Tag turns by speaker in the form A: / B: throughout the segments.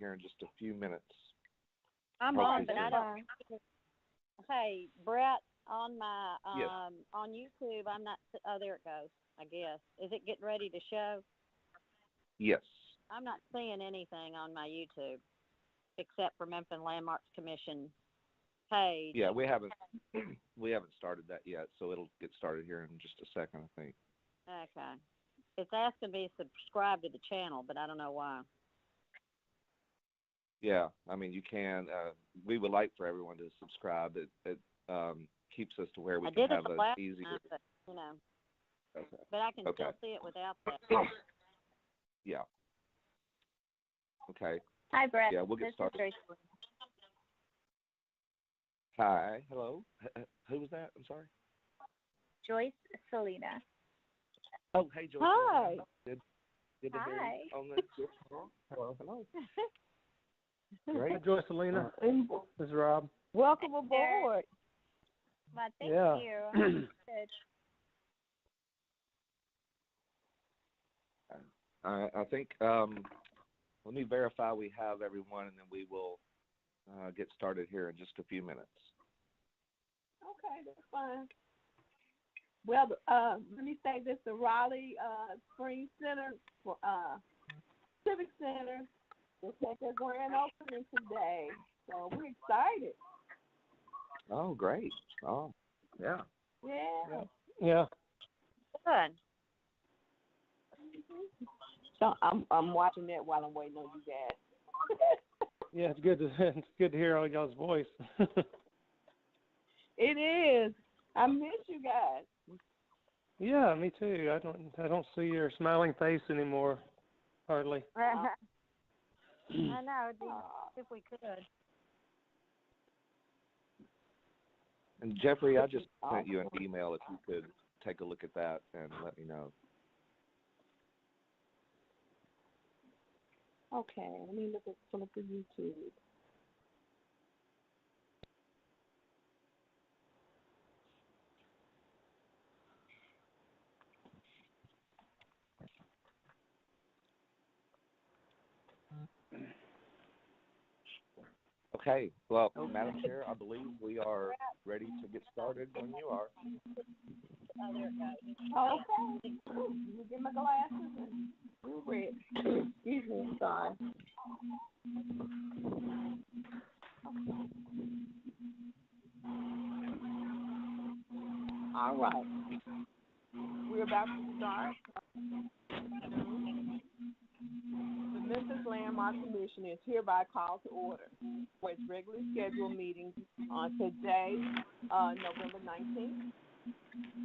A: here in just a few minutes.
B: I'm
A: Okay,
B: on, but I
A: so-
B: don't. Hey, Brett, on my
A: Yes.
B: on YouTube, I'm not. Oh, there it goes. I guess. Is it getting ready to show?
A: Yes.
B: I'm not seeing anything on my YouTube except for Memphis Landmarks Commission page.
A: Yeah, we haven't started that yet, so it'll get started here in just a second, I think.
B: Okay. It's asking me to subscribe to the channel, but I don't know why.
A: Yeah, I mean, you can. We would like for everyone to subscribe. It keeps us to where we
B: I
A: can
B: did it
A: have
B: the
A: an
B: last
A: easier.
B: time, but, you know.
A: Okay.
B: But I can
A: Okay.
B: still see it without that.
A: Yeah. Okay.
C: Hi, Brett.
A: Yeah, we'll get
C: This
A: started.
C: is Joyce.
A: Hi. Hello. Who was that? I'm sorry.
C: Joyce Selena.
A: Oh, hey, Joyce.
B: Hi.
A: Good to hear
C: Hi.
A: you on the Hello. Hello. Great.
D: Hi, Joyce Selena. This is Rob.
B: Welcome
C: Hi,
B: aboard.
C: Well, thank
D: Yeah.
C: you. Good.
A: I think, let me verify we have everyone, and then we will get started here in just a few minutes.
E: Okay, that's fine. Well, let me say this: the Raleigh Springs Center, Civic Center, will take their grand opening today. So we're excited.
A: Oh, great. Oh, yeah.
E: Yeah.
D: Yeah.
B: Good.
E: So I'm watching that while I'm waiting on you guys.
D: Yeah, it's good to hear all y'all's voice.
E: It is. I miss you guys.
D: Yeah, me too. I don't see your smiling face anymore, hardly.
B: I know. It'd be nice if we could.
A: And Jeffrey, I just sent you an email if you could take a look at that and let me know.
E: Okay, let me look at some of the YouTube.
A: Okay. Well, Madam Chair, I believe we are ready to get started when you are.
B: Oh, there it goes.
E: Okay. Let me get my glasses and we're ready. Excuse me, I'm sorry. All right. We're about to start. The Memphis Landmark Commission is hereby called to order for its regularly scheduled meeting on today, November 19th.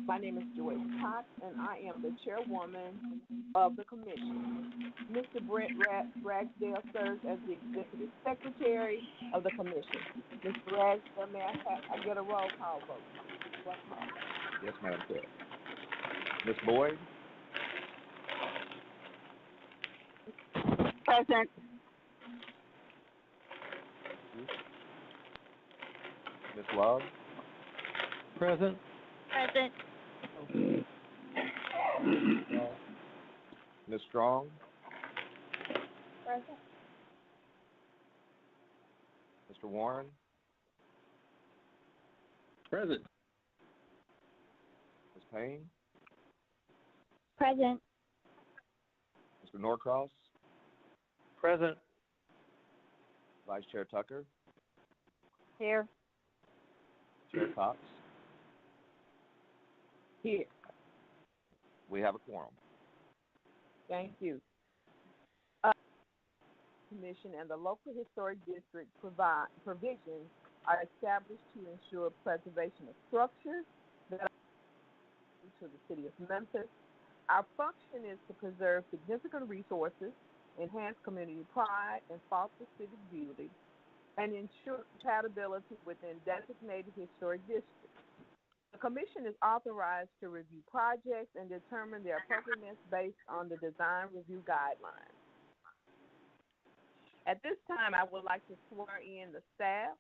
E: My name is Joyce Cox, and I am the chairwoman of the commission. Mr. Brett Ragsdale serves as the executive secretary of the commission. Mr. Ragsdale, may I get a roll call vote?
A: Yes, Madam Chair. Ms. Boyd?
B: Present.
A: Ms. Love?
D: Present.
C: Present.
A: Ms. Strong?
C: Present.
A: Mr. Warren?
D: Present.
A: Ms. Payne?
C: Present.
A: Mr. Norcross?
D: Present.
A: Vice Chair Tucker?
B: Here.
A: Chair Cox?
E: Here.
A: We have a quorum.
E: Thank you. Commission and the local historic district provisions are established to ensure preservation of structures that are to the city of Memphis. Our function is to preserve significant resources, enhance community pride, and foster civic beauty, and ensure compatibility within designated historic districts. The Commission is authorized to review projects and determine their appropriateness based on the design review guidelines. At this time, I would like to swear in the staff.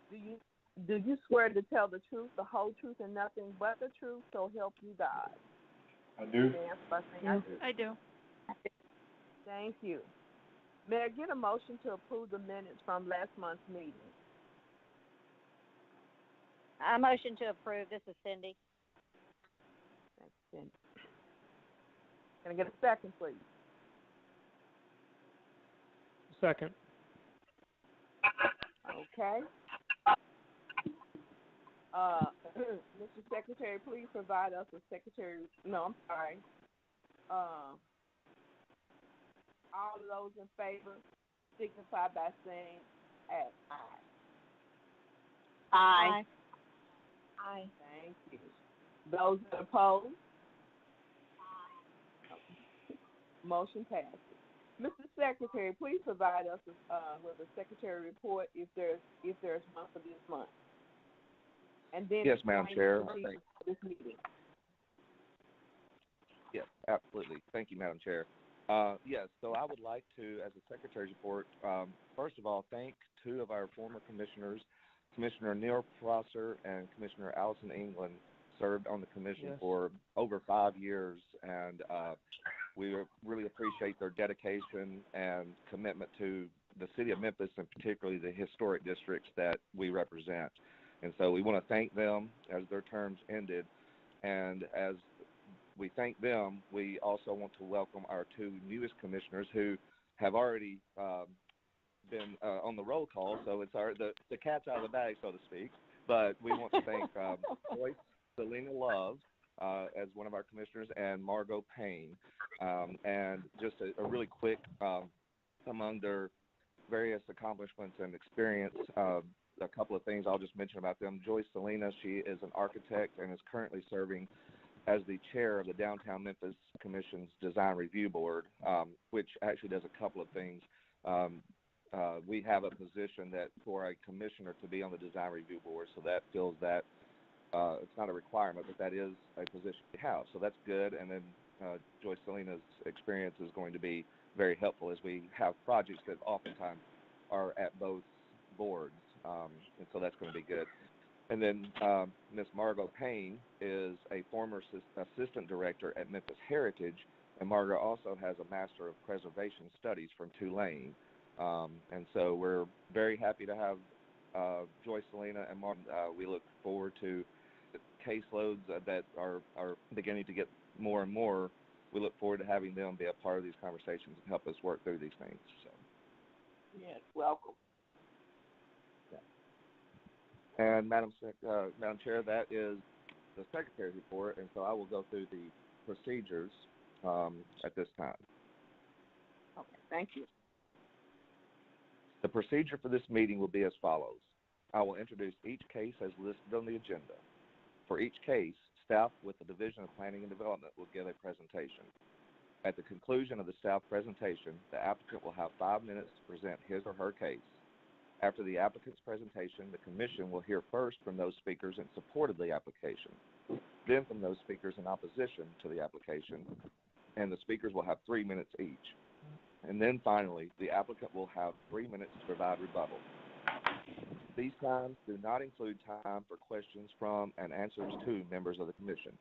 E: Do you swear to tell the truth, the whole truth, and nothing but the truth, so help you God?
F: I do.
E: Ma'am, first thing I do.
C: I do.
E: Thank you. May I get a motion to approve the minutes from last month's meeting?
B: I motion to approve. This is Cindy.
E: Thanks, Cindy. Can I get a second, please?
D: Second.
E: Okay. Mr. Secretary, please provide us with secretary. No, I'm sorry. All of those in favor signify by saying aye.
B: Aye.
C: Aye.
E: Thank you. Those that oppose? Motion passes. Mr. Secretary, please provide us with a secretary report if there's one for this month. And then
A: Yes, Madam Chair.
E: This meeting.
A: Yes, absolutely. Thank you, Madam Chair. Yes, so I would like to, as a Secretary's report, first of all, thank two of our former commissioners, Commissioner Neil Prosser and Commissioner Allison England, served on the commission for over 5 years, and we really appreciate their dedication and commitment to the city of Memphis and particularly the historic districts that we represent. And so we want to thank them as their terms ended, and as we thank them, we also want to welcome our two newest commissioners who have already been on the roll call, so it's the cat's out of the bag, so to speak. But we want to thank Joyce Selena Love as one of our commissioners and Margot Payne. And just a really quick, among their various accomplishments and experience, a couple of things I'll just mention about them. Joyce Selena, she is an architect and is currently serving as the chair of the Downtown Memphis Commission's Design Review Board, which actually does a couple of things. We have a position that for a commissioner to be on the Design Review Board, so that fills that. It's not a requirement, but that is a position we have, so that's good. And then Joyce Selena's experience is going to be very helpful as we have projects that oftentimes are at both boards, and so that's going to be good. And then Ms. Margot Payne is a former assistant director at Memphis Heritage, and Margot also has a Master of Preservation Studies from Tulane. And so we're very happy to have Joyce Selena and Martin. We look forward to the caseloads that are beginning to get more and more. We look forward to having them be a part of these conversations and help us work through these things. So.
E: Yes, welcome.
A: And Madam Chair, that is the Secretary's report, and so I will go through the procedures at this time.
E: Okay, thank you.
A: The procedure for this meeting will be as follows. I will introduce each case as listed on the agenda. For each case, staff with the Division of Planning and Development will give a presentation. At the conclusion of the staff presentation, the applicant will have 5 minutes to present his or her case. After the applicant's presentation, the commission will hear first from those speakers in support of the application, then from those speakers in opposition to the application, and the speakers will have 3 minutes each. And then finally, the applicant will have 3 minutes to provide rebuttal. These times do not include time for questions from and answers to members of the commission.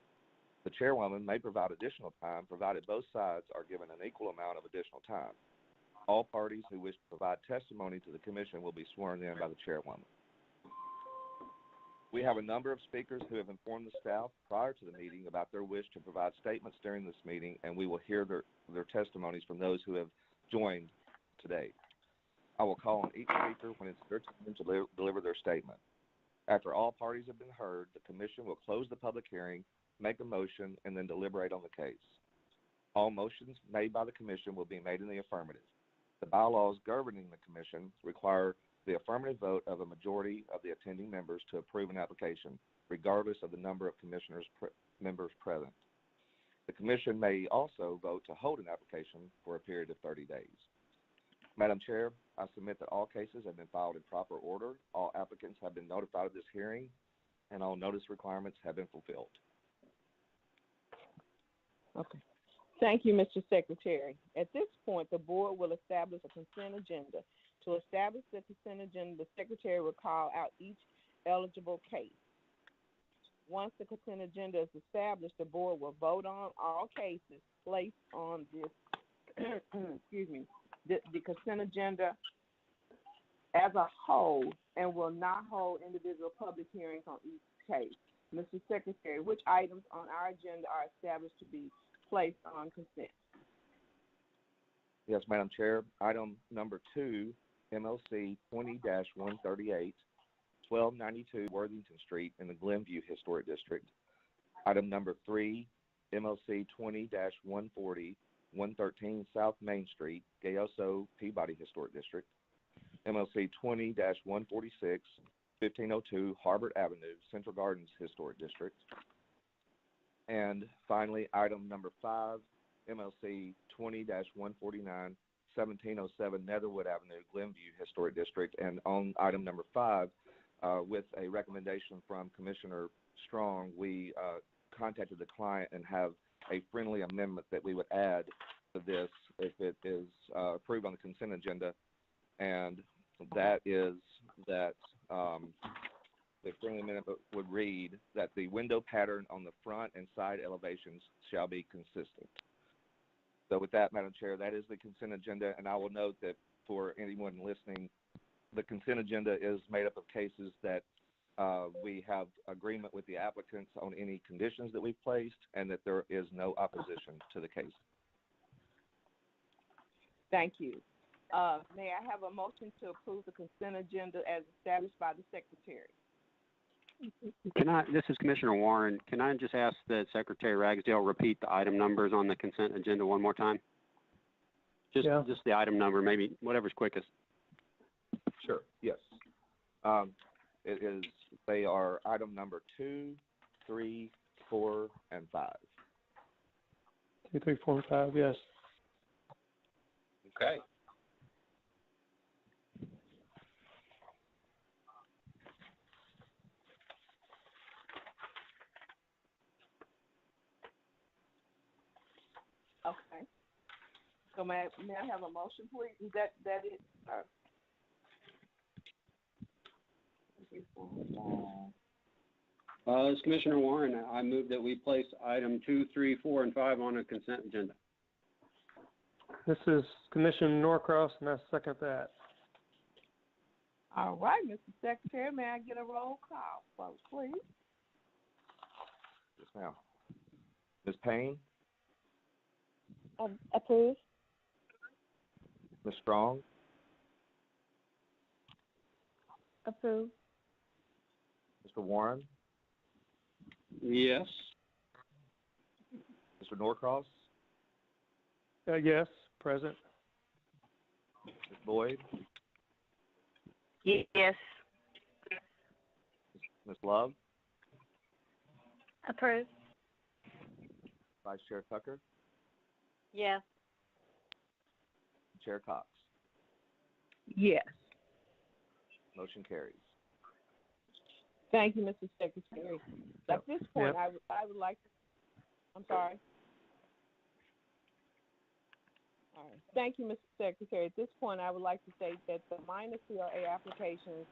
A: The chairwoman may provide additional time provided both sides are given an equal amount of additional time. All parties who wish to provide testimony to the commission will be sworn in by the chairwoman. We have a number of speakers who have informed the staff prior to the meeting about their wish to provide statements during this meeting, and we will hear their testimonies from those who have joined today. I will call on each speaker when it's their turn to deliver their statement. After all parties have been heard, the commission will close the public hearing, make a motion, and then deliberate on the case. All motions made by the commission will be made in the affirmative. The bylaws governing the commission require the affirmative vote of a majority of the attending members to approve an application, regardless of the number of members present. The commission may also vote to hold an application for a period of 30 days. Madam Chair, I submit that all cases have been filed in proper order, all applicants have been notified of this hearing, and all notice requirements have been fulfilled.
E: Okay. Thank you, Mr. Secretary. At this point, the board will establish a consent agenda. To establish the consent agenda, the Secretary will call out each eligible case. Once the consent agenda is established, the board will vote on all cases placed on this excuse me, the consent agenda as a whole and will not hold individual public hearings on each case. Mr. Secretary, which items on our agenda are established to be placed on consent?
A: Yes, Madam Chair. Item number 2, MLC 20-138, 1292 Worthington Street in the Glenview Historic District. Item number 3, MLC 20-140, 113 South Main Street, Gayoso Peabody Historic District. MLC 20-146, 1502 Harbert Avenue, Central Gardens Historic District. And finally, item number 5, MLC 20-149, 1707 Netherwood Avenue, Glenview Historic District. And on item number 5, with a recommendation from Commissioner Strong, we contacted the client and have a friendly amendment that we would add to this if it is approved on the consent agenda. And that is that the friendly amendment would read that the window pattern on the front and side elevations shall be consistent. So with that, Madam Chair, that is the consent agenda, and I will note that for anyone listening, the consent agenda is made up of cases that we have agreement with the applicants on any conditions that we've placed and that there is no opposition to the case.
E: Thank you. May I have a motion to approve the consent agenda as established by the Secretary?
F: This is Commissioner Warren. Can I just ask that Secretary Ragsdale repeat the item numbers on the consent agenda one more time? Just the item number, maybe whatever's quickest.
A: Sure, yes. They are item number 2, 3, 4, and 5.
D: 2, 3, 4, and 5, yes.
A: Okay.
E: Okay. So may I have a motion, please? Is that it?
F: This is Commissioner Warren. I move that we place item 2, 3, 4, and 5 on a consent agenda.
D: This is Commissioner Norcross, and I second that.
E: All right, Mr. Secretary, may I get a roll call, folks, please?
A: Yes, ma'am. Ms. Payne?
C: Approve.
A: Ms. Strong?
C: Approve.
A: Mr. Warren?
F: Yes.
A: Mr. Norcross?
D: Yes, present.
A: Ms. Boyd?
C: Yes.
A: Ms. Love?
C: Approve.
A: Vice Chair Tucker?
B: Yes.
A: Chair Cox?
E: Yes.
A: Motion carries.
E: Thank you, Mr. Secretary. At this point,
D: Yep.
E: I would like to, I'm sorry. All right. Thank you, Mr. Secretary. At this point, I would like to state that the minor COA applications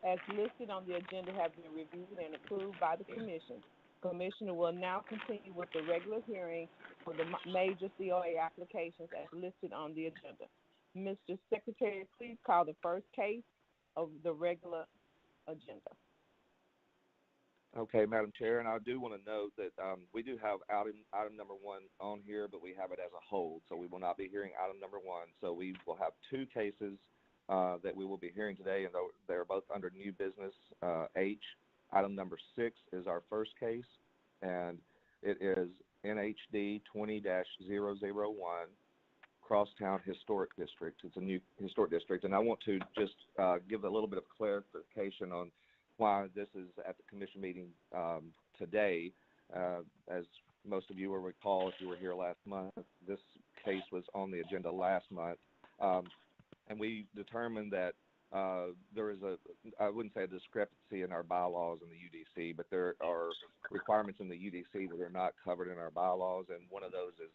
E: as listed on the agenda have been reviewed and approved by the Commission. Commissioner will now continue with the regular hearing for the major COA applications as listed on the agenda. Mr. Secretary, please call the first case of the regular agenda.
A: Okay, Madam Chair, and I do want to note that we do have item number 1 on here, but we have it as a hold, so we will not be hearing item number 1. So we will have 2 cases that we will be hearing today, and they're both under new business H. Item number 6 is our first case, and it is NHD 20-001, Crosstown Historic District. It's a new historic district, and I want to just give a little bit of clarification on why this is at the commission meeting today. As most of you will recall, if you were here last month, this case was on the agenda last month, and we determined that there is I wouldn't say a discrepancy in our bylaws in the UDC, but there are requirements in the UDC that are not covered in our bylaws, and one of those is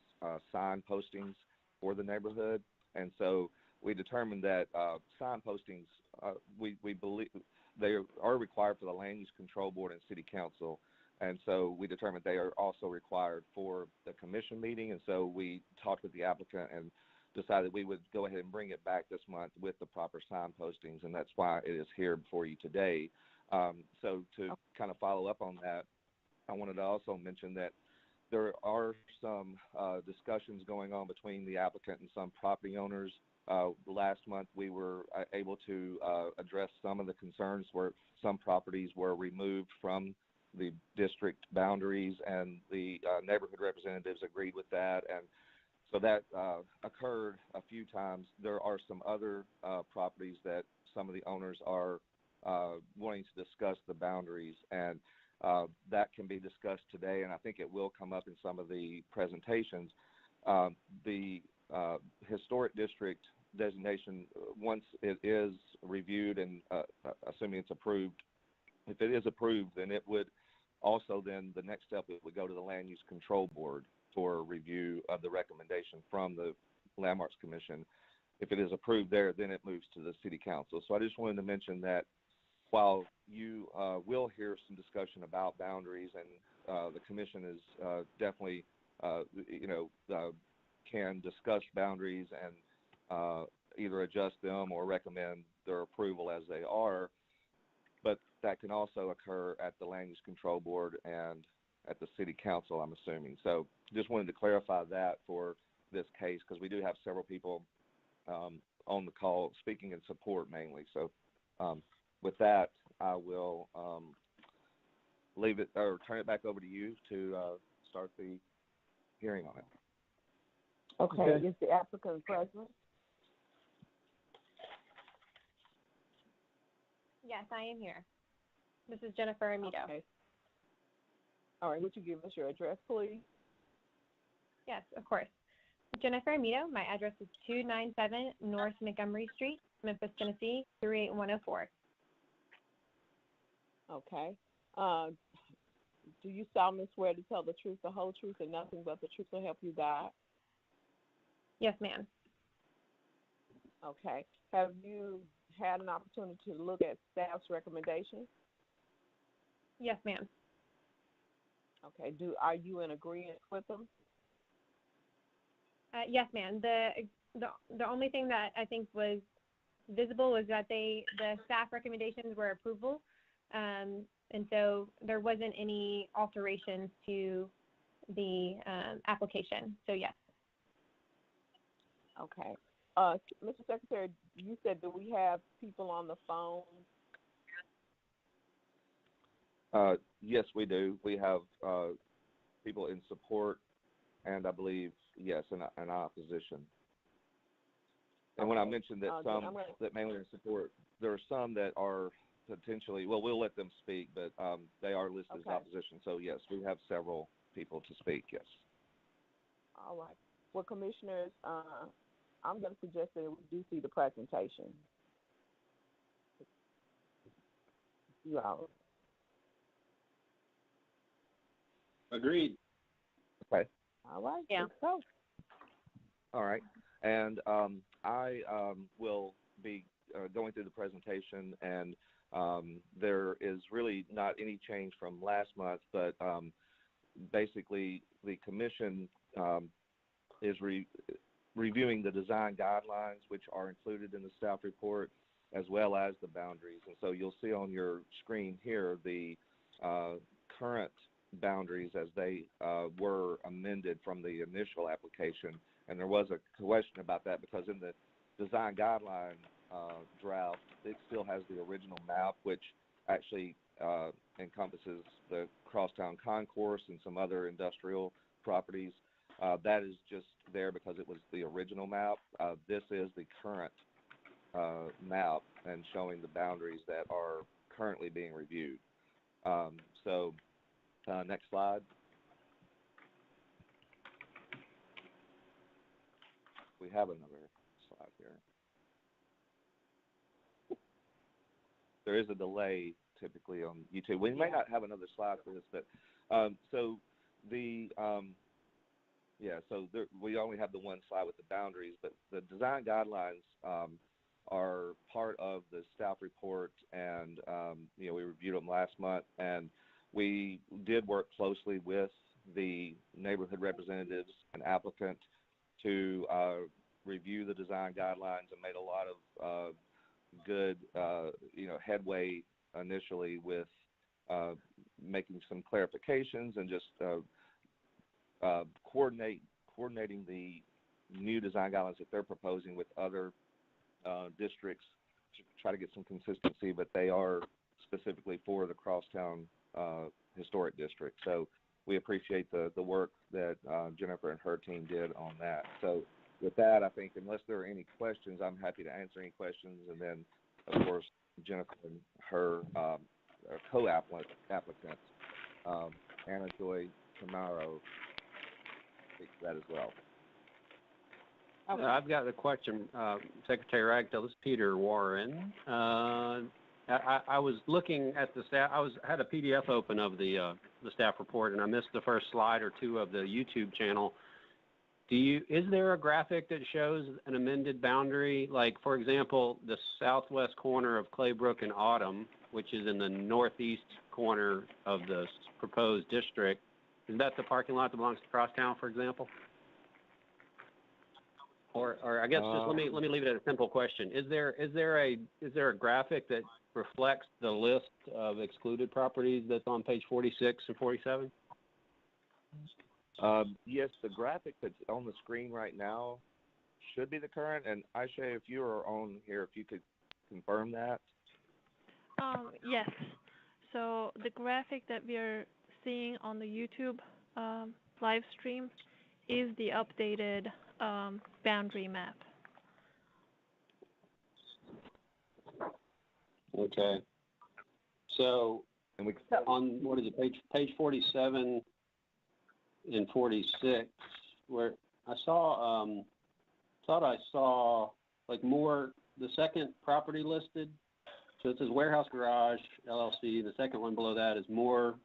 A: sign postings for the neighborhood. And so we determined that sign postings, we believe they are required for the Land Use Control Board and City Council, and so we determined they are also required for the commission meeting. And so we talked with the applicant and decided we would go ahead and bring it back this month with the proper sign postings, and that's why it is here before you today. So to kind of follow up on that, I wanted to also mention that there are some discussions going on between the applicant and some property owners. Last month, we were able to address some of the concerns where some properties were removed from the district boundaries, and the neighborhood representatives agreed with that. And so that occurred a few times. There are some other properties that some of the owners are wanting to discuss the boundaries, and that can be discussed today, and I think it will come up in some of the presentations. The historic district designation, once it is reviewed and assuming it's approved, if it is approved, then it would also then the next step it would go to the Land Use Control Board for review of the recommendation from the Landmarks Commission. If it is approved there, then it moves to the City Council. So I just wanted to mention that while you will hear some discussion about boundaries, and the Commission is definitely, can discuss boundaries and either adjust them or recommend their approval as they are, but that can also occur at the Land Use Control Board and at the City Council, I'm assuming. So just wanted to clarify that for this case, because we do have several people on the call speaking in support mainly. So with that, I will leave it or turn it back over to you to start the hearing on it.
E: Okay. Is the applicant present?
C: Yes, I am here. This is Jennifer Amito.
E: Okay. All right. Would you give us your address, please?
C: Yes, of course. Jennifer Amito. My address is 297 North Montgomery Street, Memphis, Tennessee, 38104.
E: Okay. Do you solemnly swear to tell the truth, the whole truth, and nothing but the truth to help you God?
C: Yes, ma'am.
E: Okay. Have you had an opportunity to look at staff's recommendations?
C: Yes, ma'am.
E: Okay. Are you in agreement with them?
C: Yes, ma'am. The only thing that I think was visible was that the staff recommendations were approval, and so there wasn't any alterations to the application. So yes.
E: Okay. Mr. Secretary, you said that we have people on the phone.
A: Yes, we do. We have people in support, and I believe, yes, in opposition. And when I mentioned that that mainly in support, there are some that are potentially, well, we'll let them speak, but they are listed as opposition. So, yes, we have several people to speak, yes.
E: All right. Well, Commissioners, I'm going to suggest that we do see the presentation. You all.
F: Agreed.
A: Okay.
E: All right.
B: Yeah.
E: Let's go.
A: All right. And I will be going through the presentation, and there is really not any change from last month, but basically the Commission is reviewing the design guidelines, which are included in the staff report, as well as the boundaries. And so you'll see on your screen here the current boundaries as they were amended from the initial application. And there was a question about that because in the design guideline draft, it still has the original map, which actually encompasses the Crosstown Concourse and some other industrial properties. That is just there because it was the original map. This is the current map and showing the boundaries that are currently being reviewed. So next slide. We have another slide here. There is a delay typically on YouTube. We may not have another slide for this, but we only have the one slide with the boundaries, but the design guidelines are part of the staff report, and we reviewed them last month, and we did work closely with the neighborhood representatives and applicant to review the design guidelines and made a lot of good, headway initially with making some clarifications and just coordinating the new design guidelines that they're proposing with other districts to try to get some consistency, but they are specifically for the Crosstown Historic District. So we appreciate the work that Jennifer and her team did on that. So with that, I think unless there are any questions, I'm happy to answer any questions. And then, of course, Jennifer and her co-applicants, Anna Joy Camaro, speak to that as well.
F: I've got a question, Secretary Ragsdale. This is Peter Warren. I was looking at the staff. Had a PDF open of the staff report, and I missed the first slide or two of the YouTube channel. Is there a graphic that shows an amended boundary? Like, for example, the southwest corner of Claybrook and Autumn, which is in the northeast corner of the proposed district. Is that the parking lot that belongs to Crosstown, for example? Or I guess just let me leave it at a simple question. Is there a graphic that reflects the list of excluded properties that's on page 46 and 47?
A: Yes, the graphic that's on the screen right now should be the current. And Aisha, if you are on here, if you could confirm that.
G: Yes. So the graphic that we are seeing on the YouTube live stream is the updated boundary map.
F: Okay. So on what is it, page 47 and 46, where I saw thought I saw like more the second property listed. So it says Warehouse Garage LLC. The second one below that is Moore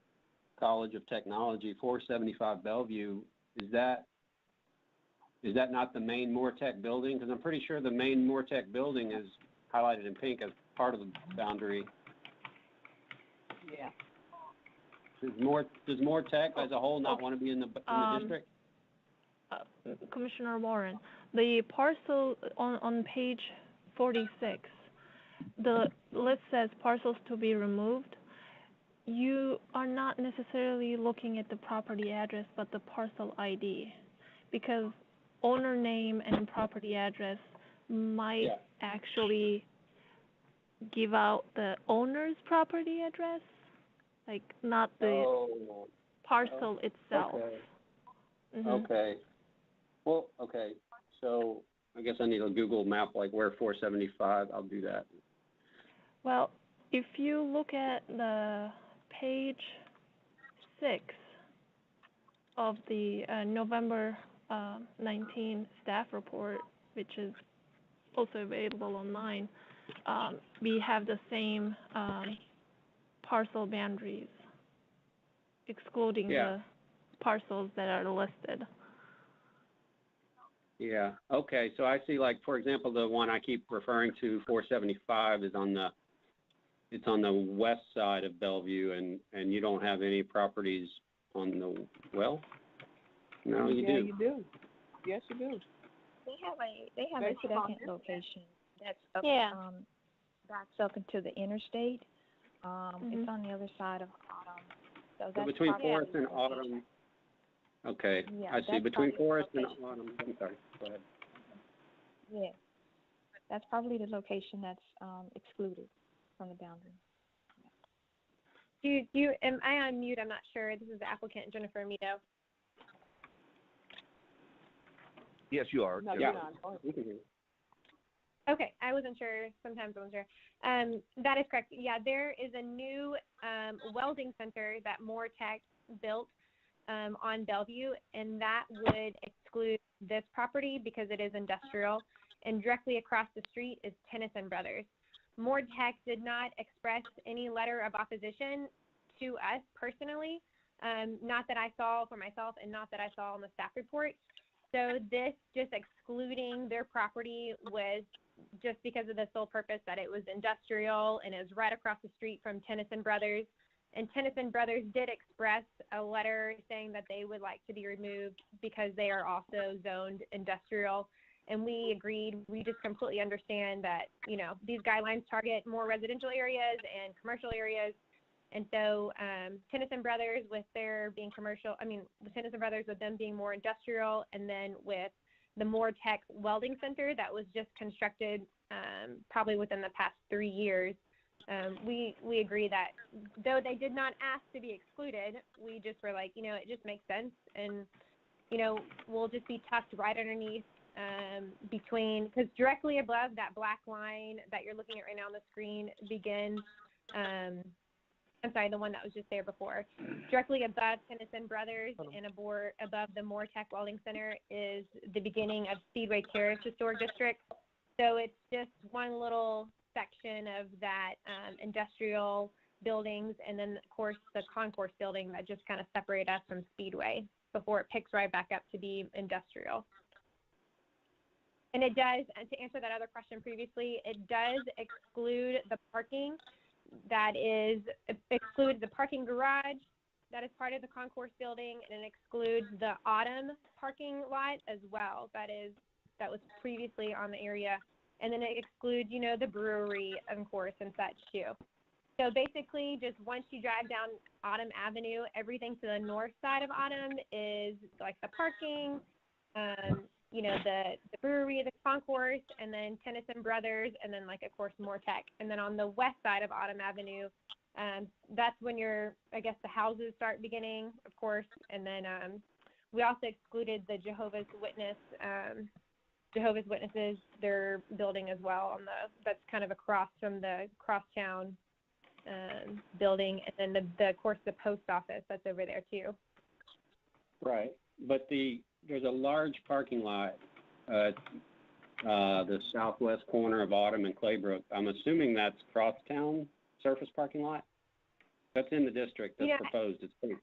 F: College of Technology, 475 Bellevue. Is that not the main Moore Tech building? Because I'm pretty sure the main Moore Tech building is highlighted in pink as part of the boundary.
E: Yeah.
F: Does Moore Tech as a whole not want to be in the district?
G: Commissioner Warren, the parcel on page 46, the list says parcels to be removed. You are not necessarily looking at the property address, but the parcel ID, because owner name and property address might actually give out the owner's property address, like not the parcel itself.
F: Okay.
G: Mm-hmm.
F: Okay. Well, okay. So I guess I need a Google map, like where 475. I'll do that.
G: Well, if you look at the page 6 of the November 19 staff report, which is also available online, we have the same parcel boundaries, excluding the parcels that are listed.
F: Yeah. Okay. So I see, like, for example, the one I keep referring to, 475, is on the west side of Bellevue, and you don't have any properties on the No, you do.
E: Yeah, you do. Yes, you do.
H: They have a second location that's up backs up into the interstate. It's on the other side of Autumn. So
F: between Forest and Autumn. Okay,
H: yeah,
F: I see. Between Forest and Autumn. I'm sorry. Go ahead.
H: Yeah, that's probably the location that's excluded from the boundary.
C: Am I on mute? I'm not sure. This is the applicant, Jennifer Amito.
A: Yes, you are.
E: No,
F: yeah.
E: we can hear you.
C: Okay, I wasn't sure. Sometimes I wasn't sure. That is correct. Yeah, there is a new welding center that Moore Tech built on Bellevue, and that would exclude this property because it is industrial. And directly across the street is Tennyson Brothers. Moore Tech did not express any letter of opposition to us personally, not that I saw for myself and not that I saw on the staff report. So this just excluding their property was just because of the sole purpose that it was industrial and it was right across the street from Tennyson Brothers. And Tennyson Brothers did express a letter saying that they would like to be removed because they are also zoned industrial. and we agreed. We just completely understand that, these guidelines target more residential areas and commercial areas. And so Tennyson Brothers with their being commercial, with Tennyson Brothers with them being more industrial, and then with the Moore-Tech Welding Center that was just constructed probably within the past 3 years, we agree that though they did not ask to be excluded, we just were like, it just makes sense. And, we'll just be tucked right underneath because directly above that black line that you're looking at right now on the screen begins, the one that was just there before. Directly above Tennyson Brothers and above the Moore-Tech Welding Center is the beginning of Speedway Terrace Historic District. So it's just one little section of that industrial buildings, and then, of course, the concourse building that just kind of separate us from Speedway before it picks right back up to be industrial. And it does, to answer that other question previously, it does exclude the parking excludes the parking garage that is part of the concourse building, and it excludes the Autumn parking lot as well that was previously on the area. And then it excludes, the brewery, of course, and such too. So basically, just once you drive down Autumn Avenue, everything to the north side of Autumn is like the parking, the brewery, the concourse, and then Tennyson Brothers, and then, of course, Moore-Tech. And then on the west side of Autumn Avenue, that's when the houses start beginning, of course. And then we also excluded the Jehovah's Witnesses, their building as well. That's kind of across from the Crosstown building, and then of course the post office that's over there too.
F: Right, but there's a large parking lot at the southwest corner of Autumn and Claybrook. I'm assuming that's Crosstown surface parking lot. That's in the district that's proposed. It's pretty.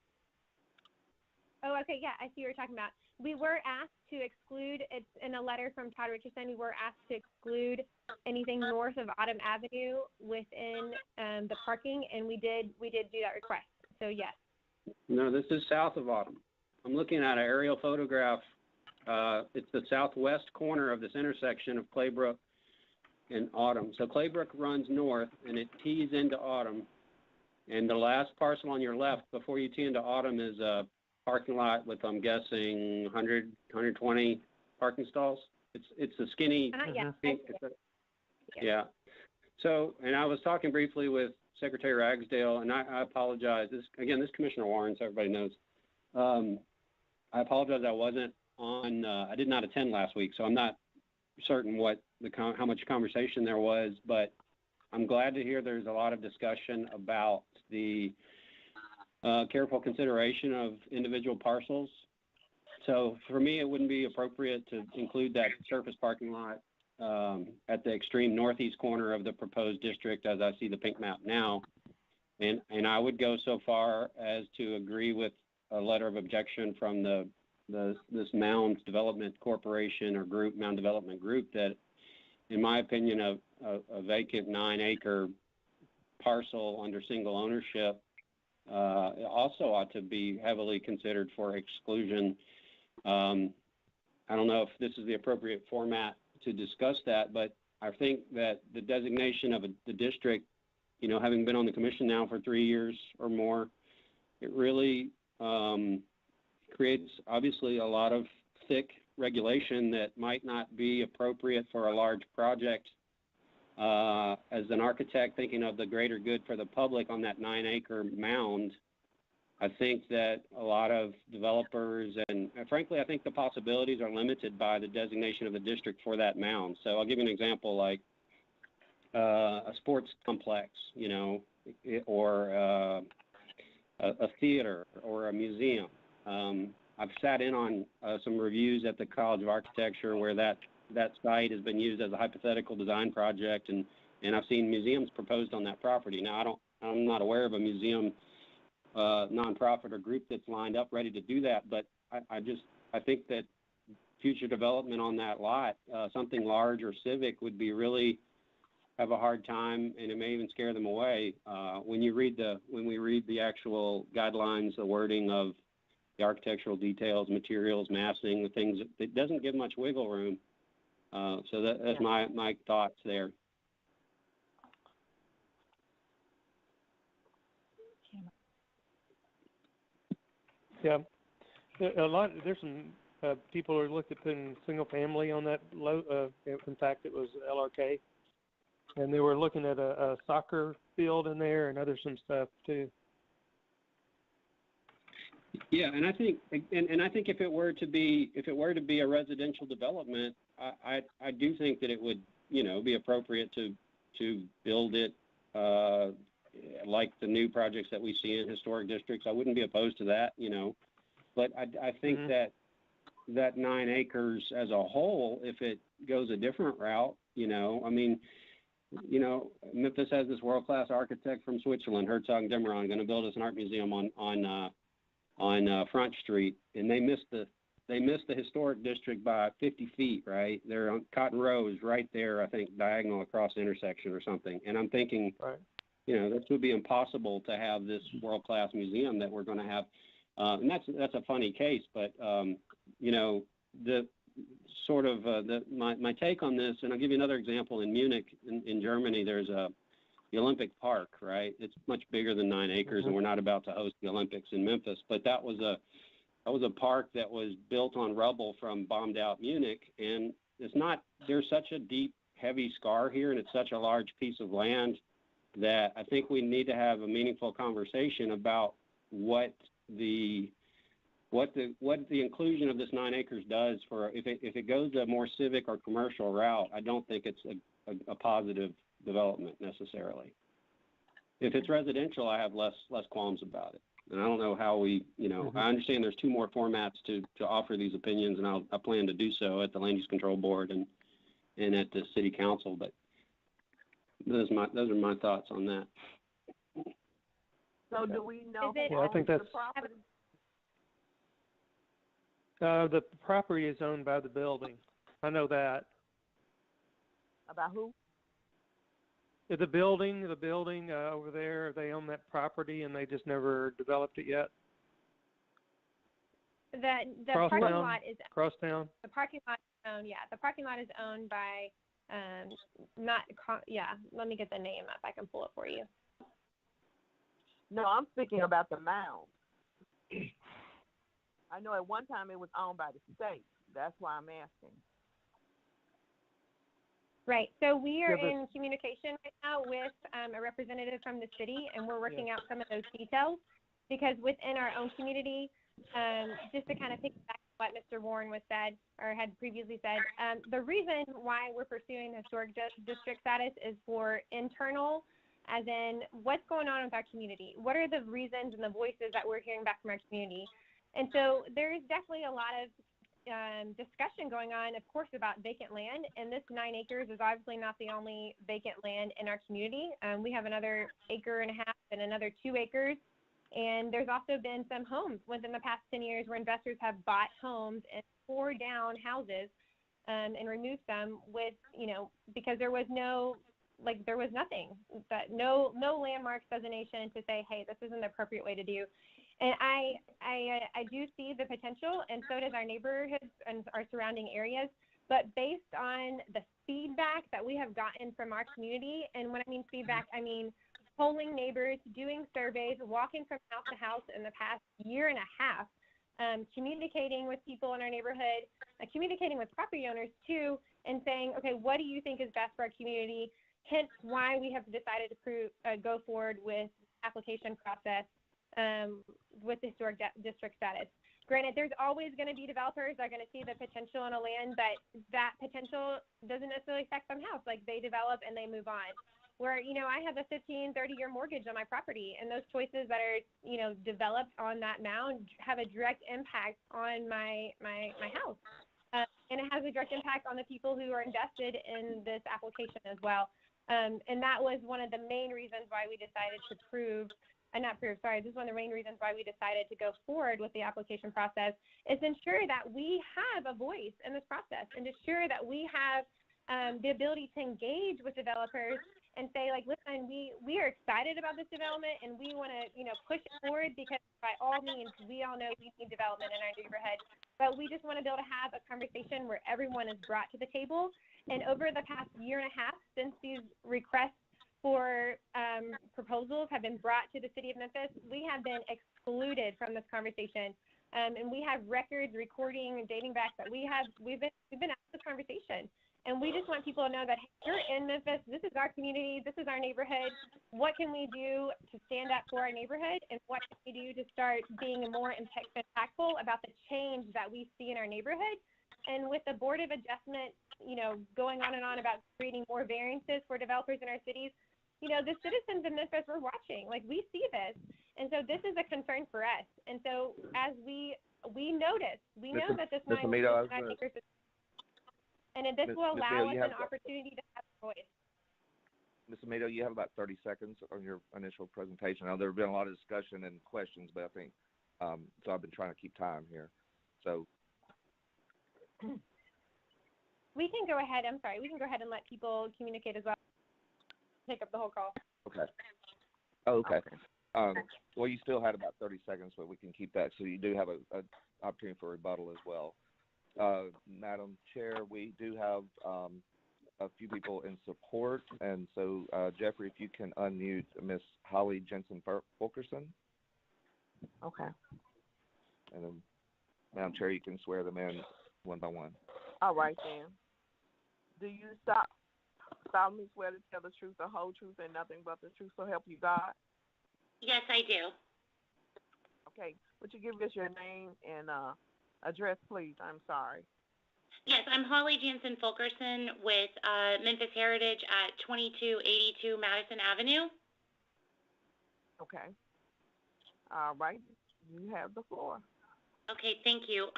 C: Oh, okay, yeah, I see what you're talking about. We were asked to exclude, it's in a letter from Todd Richardson, we were asked to exclude anything north of Autumn Avenue within the parking, and we did do that request. So, yes.
F: No, this is south of Autumn. I'm looking at an aerial photograph. It's the southwest corner of this intersection of Claybrook and Autumn. So Claybrook runs north, and it tees into Autumn. And the last parcel on your left before you tee into Autumn is a parking lot with, I'm guessing, 120 parking stalls. It's a skinny. Yeah. So, and I was talking briefly with Secretary Ragsdale, and I apologize. This Commissioner Warren, so everybody knows. I apologize. I wasn't on. I did not attend last week, so I'm not certain how much conversation there was. But I'm glad to hear there's a lot of discussion about the careful consideration of individual parcels. So for me, it wouldn't be appropriate to include that surface parking lot at the extreme northeast corner of the proposed district as I see the pink map now. And I would go so far as to agree with a letter of objection from this Mound Development Corporation or group, Mound Development Group, that, in my opinion, a vacant 9-acre parcel under single ownership also ought to be heavily considered for exclusion. I don't know if this is the appropriate format to discuss that, but I think that the designation of the district, having been on the commission now for 3 years or more, it really creates obviously a lot of thick regulation that might not be appropriate for a large project. As an architect thinking of the greater good for the public on that 9-acre mound, I think that a lot of developers and frankly, I think the possibilities are limited by the designation of the district for that mound. So I'll give you an example, like a sports complex, or a theater or a museum. I've sat in on some reviews at the College of Architecture where that site has been used as a hypothetical design project, and I've seen museums proposed on that property. Now, I'm not aware of a museum nonprofit or group that's lined up ready to do that, but I think that future development on that lot, something large or civic, would be really have a hard time, and it may even scare them away. When we read the actual guidelines, the wording of the architectural details, materials, massing, the things, it doesn't give much wiggle room So that's my thoughts there.
D: Yeah, there's some people who are looking at putting single family on that in fact, it was LRK, and they were looking at a soccer field in there and some stuff too.
F: Yeah, and I think if it were to be a residential development, I do think that it would be appropriate to build it like the new projects that we see in historic districts. I wouldn't be opposed to that, but I think that 9 acres as a whole, if it goes a different route, Memphis has this world-class architect from Switzerland, Herzog & Demeron, going to build us an art museum on Front Street, and they missed the historic district by 50 feet, right? They're on Cotton Row is right there, I think, diagonal across the intersection or something. And I'm thinking, this would be impossible to have this world-class museum that we're going to have. And that's a funny case, but the sort of my take on this, and I'll give you another example. In Munich, in Germany, there's the Olympic Park, right? It's much bigger than 9 acres, and we're not about to host the Olympics in Memphis. But that was a park that was built on rubble from bombed out Munich, and there's such a deep, heavy scar here, and it's such a large piece of land that I think we need to have a meaningful conversation about what the inclusion of this 9 acres does for if it goes a more civic or commercial route. I don't think it's a positive development necessarily. If it's residential, I have less qualms about it. And I don't know how we, I understand there's 2 more formats to offer these opinions, and I plan to do so at the Land Use Control Board and at the City Council. But those are my thoughts on that.
E: So do we know
D: I think that's
E: the property?
D: The property is owned by the building. I know that.
E: About who?
D: The building over there, they own that property and they just never developed it yet.
C: The parking lot is
D: Crosstown.
C: The parking lot is owned. Yeah, the parking lot is owned by Let me get the name up. I can pull it for you.
E: No, I'm speaking about the mound. I know at one time it was owned by the state. That's why I'm asking.
C: Right. So we are in communication right now with a representative from the city, and we're working out some of those details because within our own community, just to kind of piggyback what Mr. Warren had previously said, the reason why we're pursuing historic district status is for internal, as in what's going on with our community. What are the reasons and the voices that we're hearing back from our community? And so there's definitely a lot of discussion going on, of course, about vacant land, and this 9 acres is obviously not the only vacant land in our community. We have another 1.5 acres and another 2 acres, and there's also been some homes within the past 10 years where investors have bought homes and tore down houses and removed them with, because there was nothing, no landmarks designation to say, hey, this isn't the appropriate way to do. And I do see the potential, and so does our neighborhoods and our surrounding areas. But based on the feedback that we have gotten from our community, and when I mean feedback, I mean polling neighbors, doing surveys, walking from house to house in the past 1.5 years, communicating with people in our neighborhood, communicating with property owners too, and saying, okay, what do you think is best for our community? Hence why we have decided to go forward with application process with the historic district status. Granted, there's always going to be developers that are going to see the potential in a land, but that potential doesn't necessarily affect some house. Like, they develop and they move on. Where, I have a 15, 30-year mortgage on my property, and those choices that are, developed on that mound have a direct impact on my house. And it has a direct impact on the people who are invested in this application as well. And that was one of the main reasons why we decided to this is one of the main reasons why we decided to go forward with the application process, is to ensure that we have a voice in this process and to ensure that we have the ability to engage with developers and say, like, listen, we are excited about this development and we want to, push it forward, because by all means, we all know we need development in our neighborhood, but we just want to be able to have a conversation where everyone is brought to the table And over the past year and a half, since these requests for proposals have been brought to the city of Memphis, we have been excluded from this conversation. And we have records, recording, dating back that we've been at this conversation. And we just want people to know that, hey, you're in Memphis, this is our community, this is our neighborhood. What can we do to stand up for our neighborhood, and what can we do to start being more impactful about the change that we see in our neighborhood? And with the Board of Adjustment, going on and on about creating more variances for developers in our cities, the citizens in Memphis are watching. Like, we see this. And so this is a concern for us. And so as we know that this 9 acres is, and this will allow us an opportunity to have a voice.
A: Ms. Amito, you have about 30 seconds on your initial presentation. Now, there have been a lot of discussion and questions, but I think, so I've been trying to keep time here. So.
C: We can go ahead and let people communicate as well. Take up the whole call.
A: Okay. Oh, okay. Well, you still had about 30 seconds, but we can keep that. So you do have an opportunity for rebuttal as well. Madam Chair, we do have a few people in support, and so Jeffrey, if you can unmute Ms. Holly Jensen Fulkerson.
E: Okay.
A: And then, Madam Chair, you can swear them in one by one.
E: All right, then. Do you solemnly swear to tell the truth, the whole truth, and nothing but the truth, so help you God?
I: Yes, I do.
E: Okay. Would you give us your name and address, please? I'm sorry.
I: Yes, I'm Holly Jansen Fulkerson with Memphis Heritage at 2282 Madison Avenue.
E: Okay. All right. You have the floor.
I: Okay, thank you.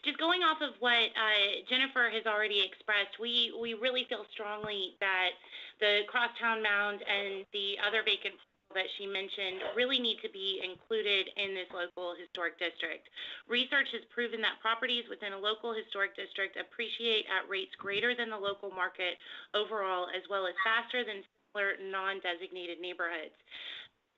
I: Just going off of what Jennifer has already expressed, we really feel strongly that the Crosstown Mound and the other vacant that she mentioned really need to be included in this local historic district. Research has proven that properties within a local historic district appreciate at rates greater than the local market overall, as well as faster than similar non-designated neighborhoods.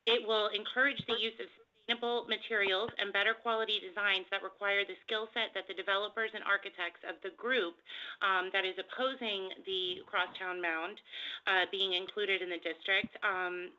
I: It will encourage the use of sustainable materials and better quality designs that require the skill set that the developers and architects of the group that is opposing the Crosstown Mound being included in the district. I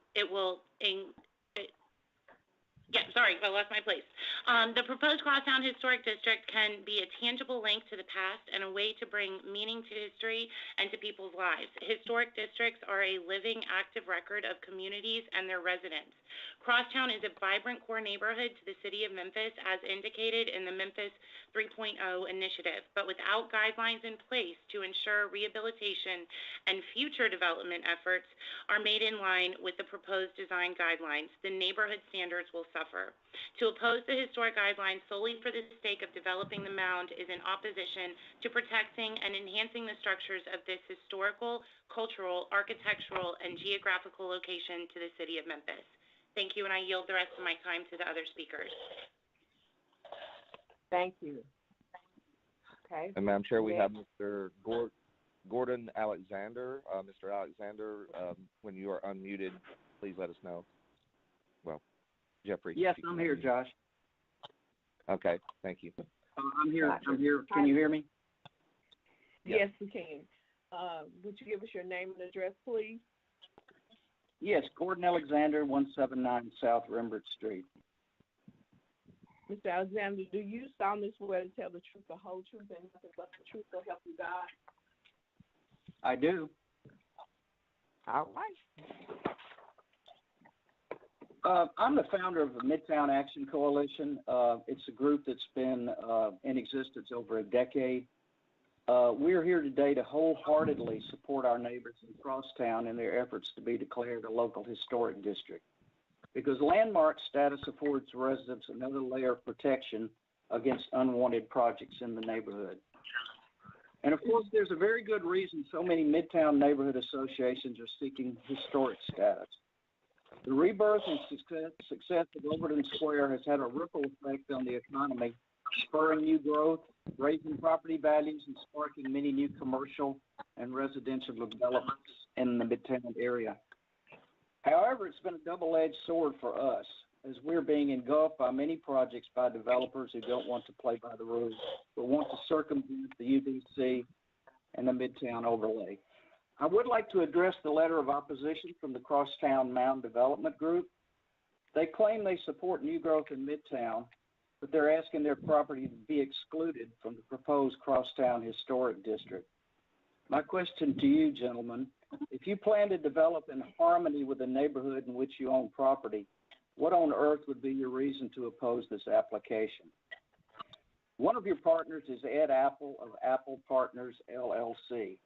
I: lost my place. The proposed Crosstown Historic District can be a tangible link to the past and a way to bring meaning to history and to people's lives. Historic districts are a living, active record of communities and their residents. Crosstown is a vibrant core neighborhood to the city of Memphis, as indicated in the Memphis 3.0 initiative, but without guidelines in place to ensure rehabilitation and future development efforts are made in line with the proposed design guidelines, the neighborhood standards will suffer. To oppose the historic guidelines solely for the sake of developing the mound is in opposition to protecting and enhancing the structures of this historical, cultural, architectural, and geographical location to the city of Memphis. Thank you, and I yield the rest of my time to the other speakers.
E: Thank you. Okay.
A: And Madam Chair, we have Mr. Gordon Alexander. Mr. Alexander, when you are unmuted, please let us know. Well, Jeffrey.
J: Yes, I'm here, Josh.
A: Okay, thank you.
J: I'm here. I'm here. Can you hear me?
E: Yes, we can. Would you give us your name and address, please?
J: Yes, Gordon Alexander, 179 South Rembrandt Street.
E: Mr. Alexander, do you solemnly swear to tell the truth, the whole truth, and nothing but the truth, so help you God?
J: I do.
E: All right.
J: I'm the founder of the Midtown Action Coalition. It's a group that's been in existence over a decade. We're here today to wholeheartedly support our neighbors in Crosstown in their efforts to be declared a local historic district, because landmark status affords residents another layer of protection against unwanted projects in the neighborhood. And of course, there's a very good reason so many Midtown neighborhood associations are seeking historic status. The rebirth and success of Overton Square has had a ripple effect on the economy, spurring new growth, raising property values, and sparking many new commercial and residential developments in the Midtown area. However, it's been a double-edged sword for us, as we're being engulfed by many projects by developers who don't want to play by the rules, but want to circumvent the UDC and the Midtown overlay. I would like to address the letter of opposition from the Crosstown Mound Development Group. They claim they support new growth in Midtown, but they're asking their property to be excluded from the proposed Crosstown Historic District. My question to you, gentlemen, if you plan to develop in harmony with the neighborhood in which you own property, what on earth would be your reason to oppose this application? One of your partners is Ed Apple of Apple Partners, LLC.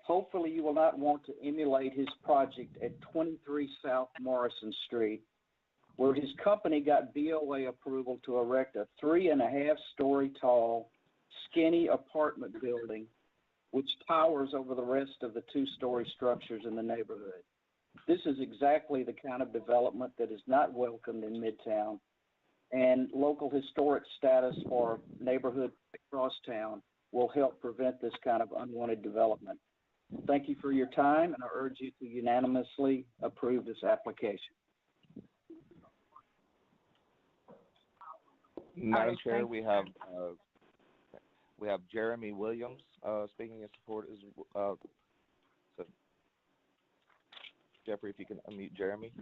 J: Hopefully you will not want to emulate his project at 23 South Morrison Street, where his company got BOA approval to erect a 3.5-story tall, skinny apartment building, which towers over the rest of the 2-story structures in the neighborhood. This is exactly the kind of development that is not welcomed in Midtown, and local historic status for neighborhood across town will help prevent this kind of unwanted development. Thank you for your time, and I urge you to unanimously approve this application.
A: Madam Chair, we have Jeremy Williams speaking in support. So Jeffrey, if you can unmute Jeremy.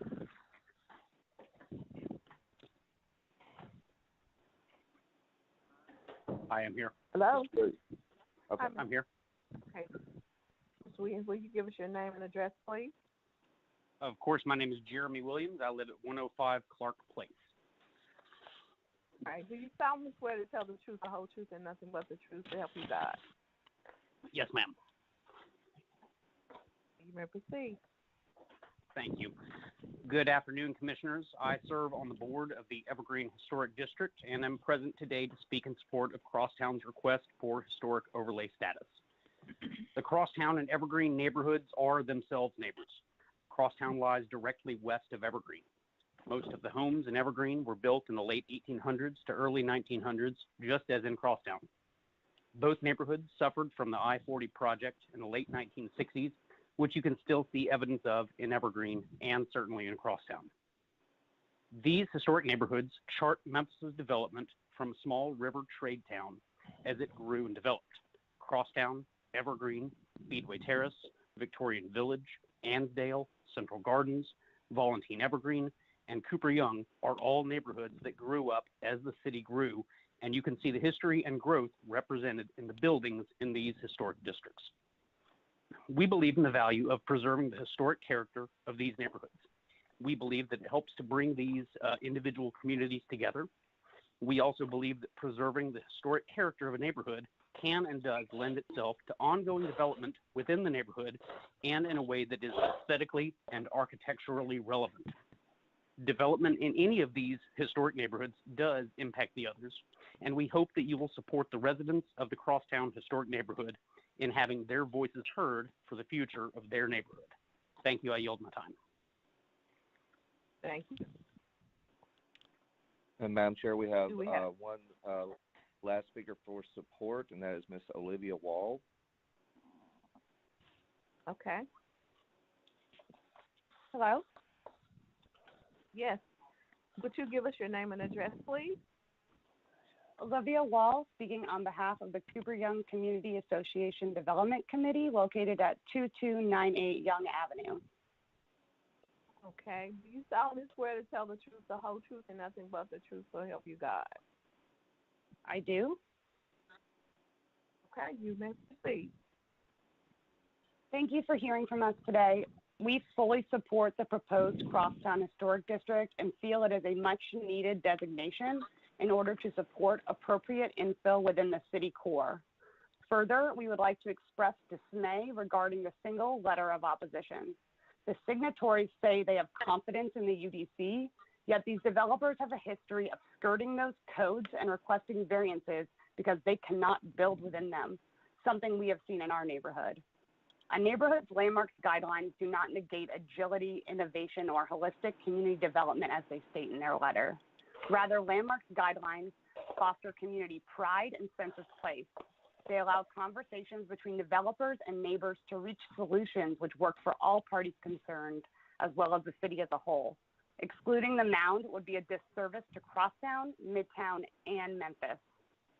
K: I am here.
E: Hello?
A: Okay.
K: I'm here.
E: Okay. So will you give us your name and address, please?
K: Of course, my name is Jeremy Williams. I live at 105 Clark Place.
E: All right. Do you solemnly swear to tell the truth, the whole truth, and nothing but the truth to help you God?
K: Yes, ma'am.
E: You may proceed.
K: Thank you. Good afternoon, Commissioners. I serve on the board of the Evergreen Historic District and am present today to speak in support of Crosstown's request for historic overlay status. The Crosstown and Evergreen neighborhoods are themselves neighbors. Crosstown lies directly west of Evergreen. Most of the homes in Evergreen were built in the late 1800s to early 1900s, just as in Crosstown. Both neighborhoods suffered from the I-40 project in the late 1960s, which you can still see evidence of in Evergreen and certainly in Crosstown. These historic neighborhoods chart Memphis' development from a small river trade town as it grew and developed. Crosstown, Evergreen, Speedway Terrace, Victorian Village, Ansdale, Central Gardens, Volantine Evergreen, and Cooper Young are all neighborhoods that grew up as the city grew, and you can see the history and growth represented in the buildings in these historic districts. We believe in the value of preserving the historic character of these neighborhoods. We believe that it helps to bring these individual communities together. We also believe that preserving the historic character of a neighborhood can and does lend itself to ongoing development within the neighborhood and in a way that is aesthetically and architecturally relevant. Development in any of these historic neighborhoods does impact the others, and we hope that you will support the residents of the Crosstown Historic Neighborhood in having their voices heard for the future of their neighborhood. Thank you. I yield my time.
E: Thank you.
A: And Madam Chair, we have one last speaker for support, and that is Ms. Olivia Wall.
E: Okay.
L: Hello?
E: Yes. Would you give us your name and address, please?
L: Olivia Wall, speaking on behalf of the Cooper Young Community Association Development Committee, located at 2298 Young Avenue.
E: Okay. Do you solemnly swear to tell the truth, the whole truth, and nothing but the truth, so help you God?
L: I do.
E: Okay. You may proceed.
L: Thank you for hearing from us today. We fully support the proposed Crosstown Historic District and feel it is a much-needed designation in order to support appropriate infill within the city core. Further, we would like to express dismay regarding the single letter of opposition. The signatories say they have confidence in the UDC, yet these developers have a history of skirting those codes and requesting variances because they cannot build within them, something we have seen in our neighborhood. A neighborhood's landmarks guidelines do not negate agility, innovation, or holistic community development as they state in their letter. Rather, landmarks guidelines foster community pride and sense of place. They allow conversations between developers and neighbors to reach solutions which work for all parties concerned, as well as the city as a whole. Excluding the mound would be a disservice to Crosstown, Midtown, and Memphis.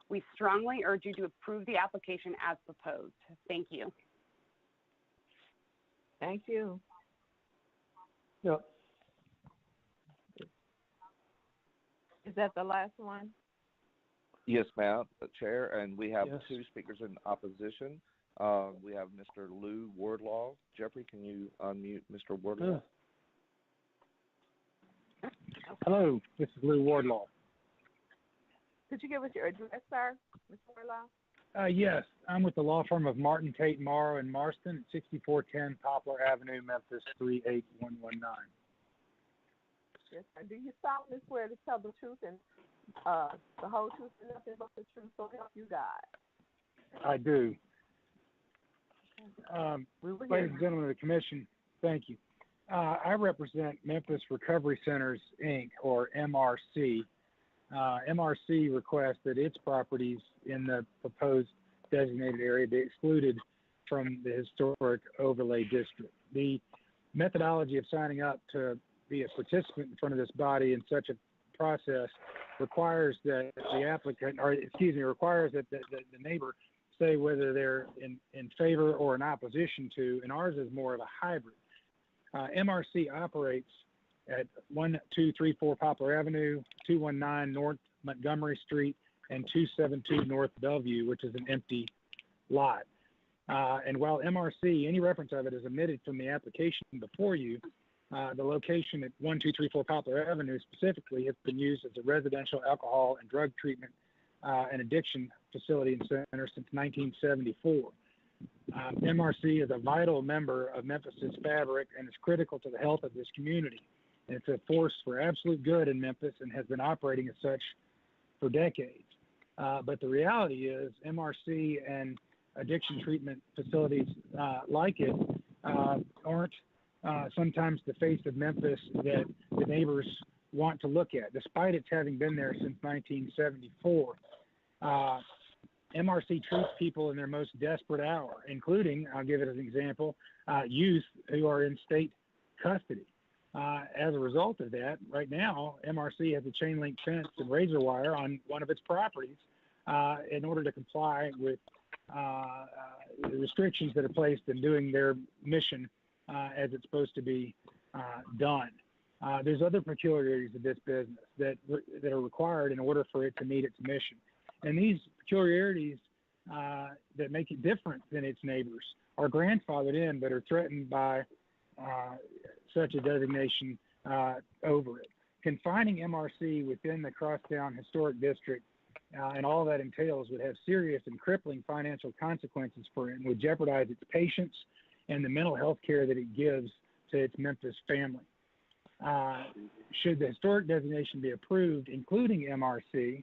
L: We strongly urge you to approve the application as proposed. Thank you.
E: Thank you.
D: Yep.
E: Is that the last one?
A: Yes, ma'am, Chair, and we have
D: Yes.
A: 2 speakers in opposition. We have Mr. Lou Wardlaw. Jeffrey, can you unmute Mr. Wardlaw?
M: Hello, this is Lou Wardlaw.
E: Could you give us your address, sir, Mr. Wardlaw?
M: Yes, I'm with the law firm of Martin, Tate, Morrow, in Marston, 6410 Poplar Avenue, Memphis, 38119.
E: Yes, sir. Do you solemnly swear to tell the truth and the whole truth and nothing but the truth, so help you God?
M: I do.
E: here.
M: Ladies and gentlemen of the commission, thank you. I represent Memphis Recovery Centers, Inc., or MRC. MRC requests that its properties in the proposed designated area be excluded from the historic overlay district. The methodology of signing up to be a participant in front of this body in such a process requires that the applicant, or requires that the neighbor say whether they're in favor or in opposition to, and ours is more of a hybrid. MRC operates at 1234 Poplar Avenue, 219 North Montgomery Street, and 272 North Bellevue, which is an empty lot. And while MRC, any reference of it is omitted from the application before you, the location at 1234 Poplar Avenue specifically has been used as a residential alcohol and drug treatment and addiction facility and center since 1974. MRC is a vital member of Memphis's fabric and is critical to the health of this community. And it's a force for absolute good in Memphis and has been operating as such for decades. But the reality is MRC and addiction treatment facilities like it aren't sometimes the face of Memphis that the neighbors want to look at, despite its having been there since 1974. MRC treats people in their most desperate hour, including, I'll give it as an example, youth who are in state custody. As a result of that, right now, MRC has a chain link fence and razor wire on one of its properties in order to comply with the restrictions that are placed in doing their mission as it's supposed to be done. There's other peculiarities of this business that are required in order for it to meet its mission. And these peculiarities that make it different than its neighbors are grandfathered in but are threatened by such a designation over it. Confining MRC within the Crosstown Historic District and all that entails would have serious and crippling financial consequences for it and would jeopardize its patients and the mental health care that it gives to its Memphis family. Should the historic designation be approved, including MRC,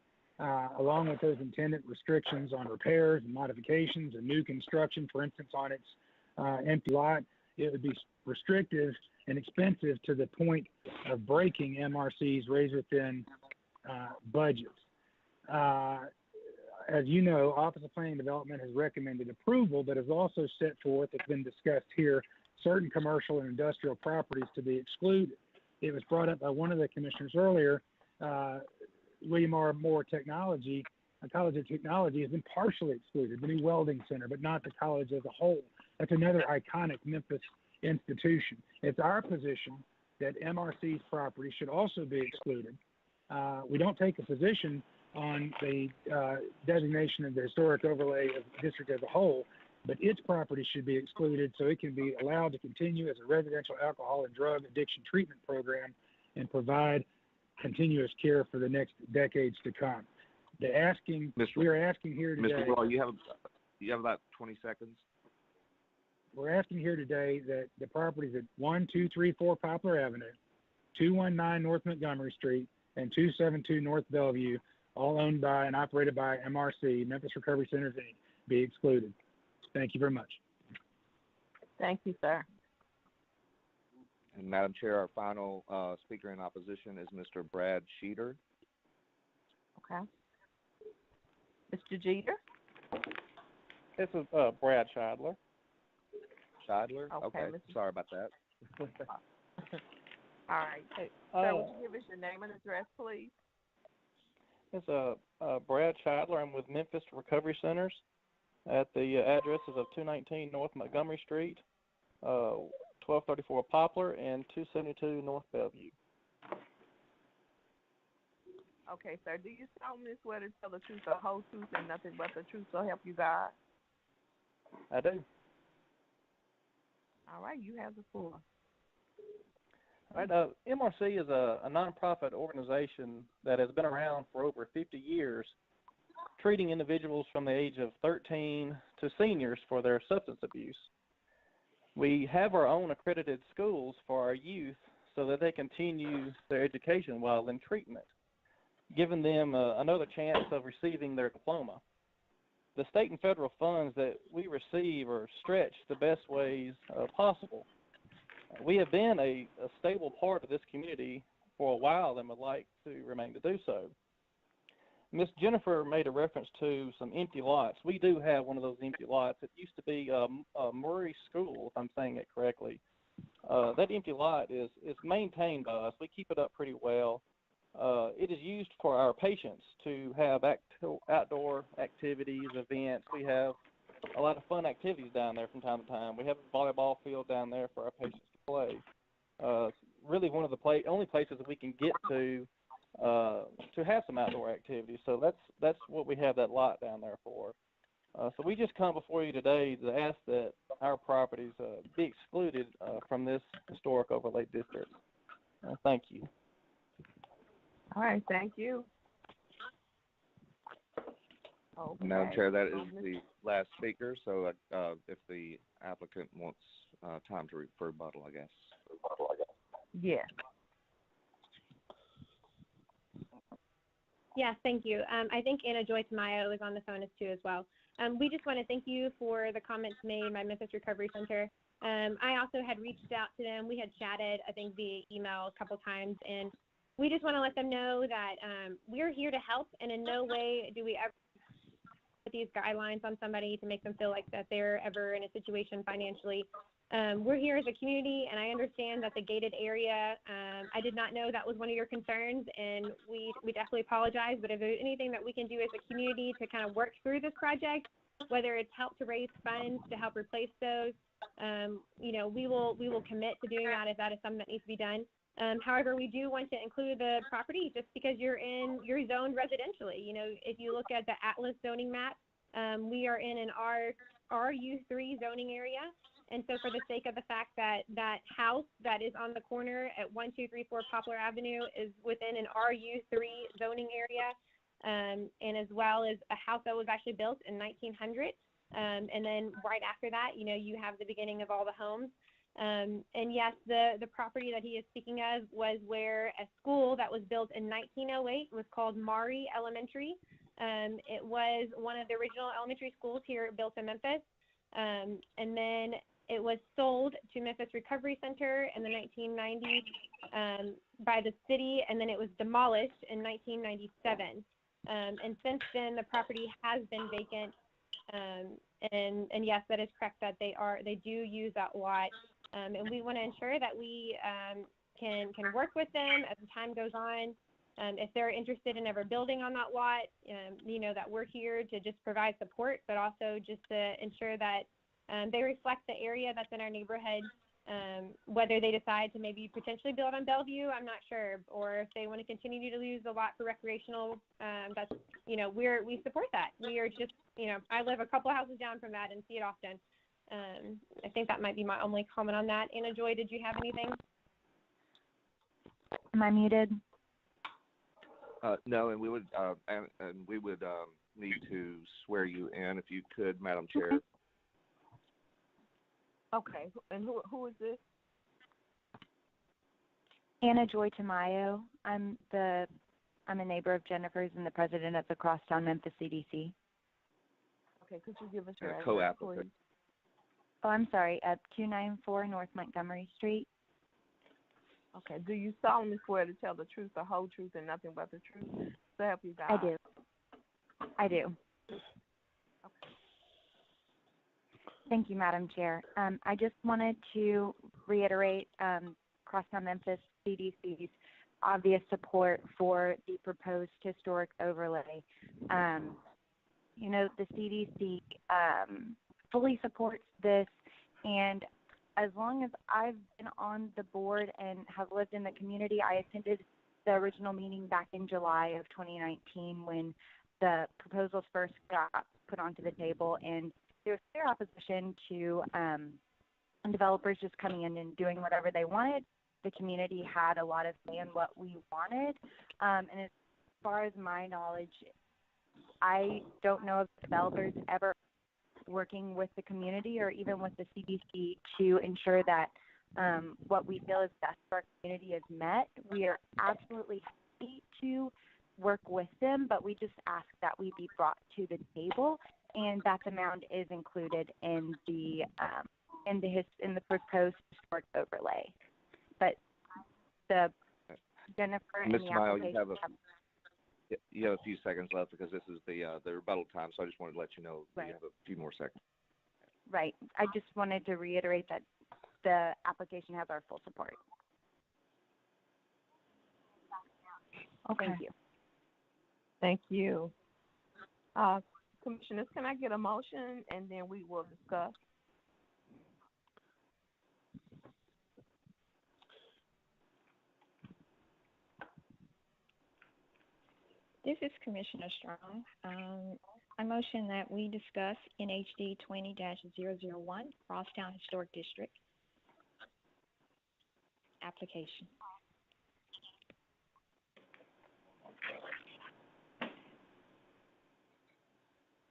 M: along with those intended restrictions on repairs and modifications and new construction, for instance, on its empty lot, it would be restrictive and expensive to the point of breaking MRC's razor-thin budget. As you know, Office of Planning and Development has recommended approval, but has also set forth, it's been discussed here, certain commercial and industrial properties to be excluded. It was brought up by one of the commissioners earlier. William R. Moore Technology, a College of Technology, has been partially excluded, the new welding center, but not the college as a whole. That's another iconic Memphis institution. It's our position that MRC's property should also be excluded. We don't take a position on the designation of the historic overlay of the district as a whole, but its property should be excluded so it can be allowed to continue as a residential alcohol and drug addiction treatment program and provide continuous care for the next decades to come. We are asking here today.
A: Mr. Wall, you have about 20 seconds.
M: We're asking here today that the properties at 1234 Poplar Avenue, 219 North Montgomery Street, and 272 North Bellevue, all owned by and operated by MRC, Memphis Recovery Centers, Inc., be excluded. Thank you very much.
E: Thank you, sir.
A: And Madam Chair, our final speaker in opposition is Mr. Brad Sheeter.
E: Okay. Mr. Jeter?
N: This is Brad Scheidler.
A: Scheidler?
E: Okay.
A: Sorry about that.
E: All right. Hey, sir, would you give us your name and address, please?
N: It's Brad Scheidler. I'm with Memphis Recovery Centers at the addresses of 219 North Montgomery Street, 1234 Poplar, and 272 North Bellevue.
E: Okay, sir. Do you solemnly swear to tell the truth, the whole truth, and nothing but the truth, so help you God?
N: I do.
E: All right, you have the floor.
N: All right, MRC is a nonprofit organization that has been around for over 50 years, treating individuals from the age of 13 to seniors for their substance abuse. We have our own accredited schools for our youth so that they continue their education while in treatment, giving them another chance of receiving their diploma. The state and federal funds that we receive are stretched the best ways possible. We have been a stable part of this community for a while and would like to remain to do so. Ms. Jennifer made a reference to some empty lots. We do have one of those empty lots. It used to be Murray School, if I'm saying it correctly. That empty lot is maintained by us. We keep it up pretty well. It is used for our patients to have outdoor activities, events. We have a lot of fun activities down there from time to time. We have a volleyball field down there for our patients to play. Really one of the only places that we can get to have some outdoor activities. So that's what we have that lot down there for. So we just come before you today to ask that our properties be excluded from this historic overlay district. Thank you.
E: All right, thank you. Okay.
A: Madam Chair, that is the last speaker, so if the applicant wants time to rebuttal, I guess.
E: Yes.
C: Yes, thank you. I think Anna Joy Tamayo is on the phone as well. We just want to thank you for the comments made by Memphis Recovery Center. I also had reached out to them. We had chatted, I think, via email a couple times, and we just want to let them know that we're here to help, and in no way do we ever put these guidelines on somebody to make them feel like that they're ever in a situation financially. We're here as a community, and I understand that the gated area, I did not know that was one of your concerns, and we definitely apologize, but if there's anything that we can do as a community to kind of work through this project, whether it's help to raise funds to help replace those, we will commit to doing that if that is something that needs to be done. However, we do want to include the property just because you're zoned residentially. If you look at the Atlas zoning map, we are in an RU3 zoning area. And so for the sake of the fact that that house that is on the corner at 1234 Poplar Avenue is within an RU3 zoning area, and as well as a house that was actually built in 1900. And then right after that, you have the beginning of all the homes. And yes, the property that he is speaking of was where a school that was built in 1908 was called Maury Elementary. It was one of the original elementary schools here built in Memphis. And then it was sold to Memphis Recovery Center in the 1990s by the city, and then it was demolished in 1997. And since then, the property has been vacant. And yes, that is correct that they do use that lot. And we want to ensure that we can work with them as the time goes on. If they're interested in ever building on that lot, that we're here to just provide support, but also just to ensure that they reflect the area that's in our neighborhood. Whether they decide to maybe potentially build on Bellevue, I'm not sure, or if they want to continue to use the lot for recreational, that's, we support that. We are just, I live a couple of houses down from that and see it often. I think that might be my only comment on that. Anna Joy, did you have anything?
H: Am I muted?
A: No, and we would need to swear you in if you could, Madam Chair.
E: Okay, and who is this?
H: Anna Joy Tamayo. I'm a neighbor of Jennifer's and the president of the Crosstown Memphis CDC.
E: Okay, could you give us your address,
A: COA
E: please?
A: Applications.
H: Oh, I'm sorry, at 294 North Montgomery Street.
E: Okay, do you solemnly swear to tell the truth, the whole truth, and nothing but the truth? So help you God.
H: I do.
E: Okay.
H: Thank you, Madam Chair. I just wanted to reiterate Crosstown Memphis CDC's
O: obvious support for the proposed historic overlay. You know, the CDC fully supports this, and as long as I've been on the board and have lived in the community, I attended the original meeting back in July of 2019 when the proposals first got put onto the table, and there was clear opposition to developers just coming in and doing whatever they wanted. The community had a lot of say in what we wanted, and as far as my knowledge, I don't know of developers ever working with the community or even with the CDC to ensure that what we feel is best for our community is met. We are absolutely happy to work with them, but we just ask that we be brought to the table, and that the mound is included in the proposed historic overlay. But the Jennifer
A: Ms.
O: and the
A: Smile,
O: application
A: you have a few seconds left because this is the rebuttal time, so I just wanted to let you know
O: Right.
A: you have a few more seconds.
O: Right. I just wanted to reiterate that the application has our full support.
E: Okay.
O: Thank you.
E: Thank you. Commissioners, can I get a motion and then we will discuss?
H: This is Commissioner Strong. I motion that we discuss NHD 20-001, Crosstown Historic District application.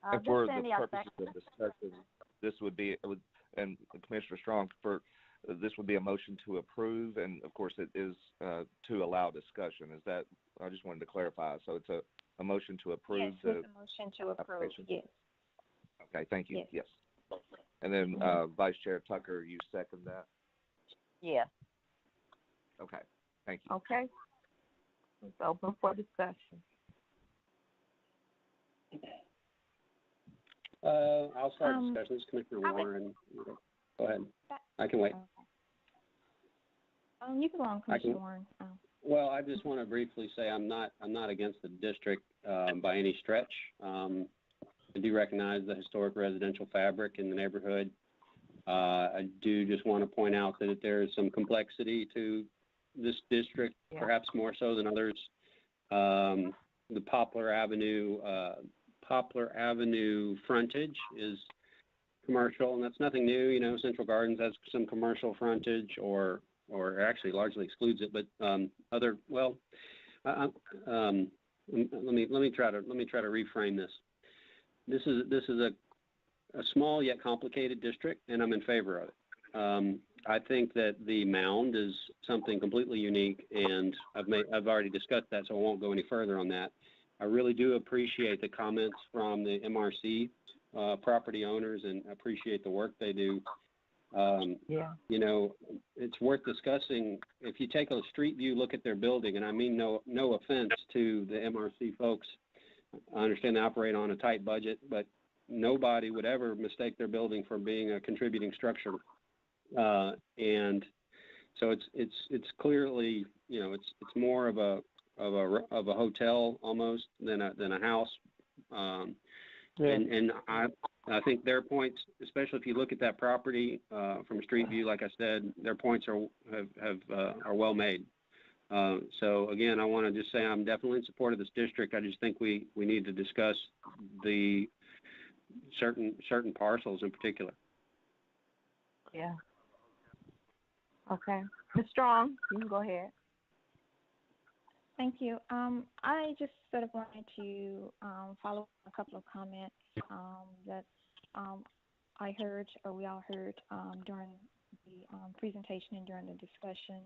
A: And for the purposes of discussion, this would be, and Commissioner Strong, this would be a motion to approve, and of course it is to allow discussion. Is that, I just wanted to clarify, so it's a motion to approve
H: Yes, it's a motion to approve, yes.
A: Okay, thank you,
H: Yes.
A: And then Vice Chair Tucker, you second that?
B: Yes.
A: Okay, thank you.
E: Okay. It's open for discussion.
F: I'll start discussions, Commissioner Warren. Go ahead. I can wait.
H: You can go on, Commissioner Warren.
F: Well, I just want to briefly say I'm not against the district by any stretch. I do recognize the historic residential fabric in the neighborhood. I do just want to point out that there is some complexity to this district, perhaps more so than others. The Poplar Avenue frontage is commercial, and that's nothing new. You know, Central Gardens has some commercial frontage, or actually largely excludes it. But let me try to reframe this. This is a small yet complicated district, and I'm in favor of it. I think that the mound is something completely unique, and I've already discussed that, so I won't go any further on that. I really do appreciate the comments from the MRC property owners and appreciate the work they do. You know, it's worth discussing. If you take a street view look at their building, and I mean no offense to the MRC folks, I understand they operate on a tight budget, but nobody would ever mistake their building for being a contributing structure. And so it's clearly, you know, it's more of a hotel almost than a house. And I think their points, especially if you look at that property from a street view, like I said, their points are well made. So again, I want to just say I'm definitely in support of this district. I just think we need to discuss the certain parcels in particular.
E: Yeah. Okay. Ms. Strong, you can go ahead.
H: Thank you. I just sort of wanted to follow a couple of comments that I heard, or we all heard during the presentation and during the discussion.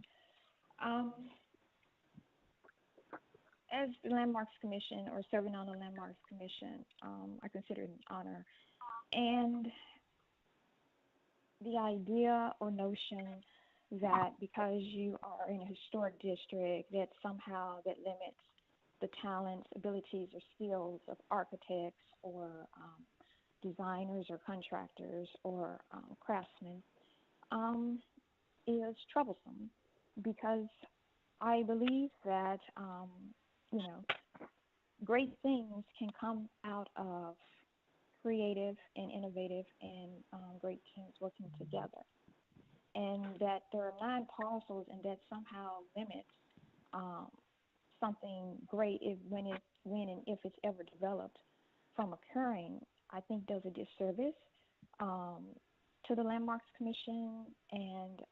H: As the Landmarks Commission, or serving on the Landmarks Commission, I consider it an honor. And the idea or notion that because you are in a historic district that somehow that limits the talents, abilities, or skills of architects or designers or contractors or craftsmen is troublesome, because I believe that, great things can come out of creative and innovative and great teams working together. And that there are 9 parcels, and that somehow limits something great when and if it's ever developed from occurring, I think does a disservice to the Landmarks Commission and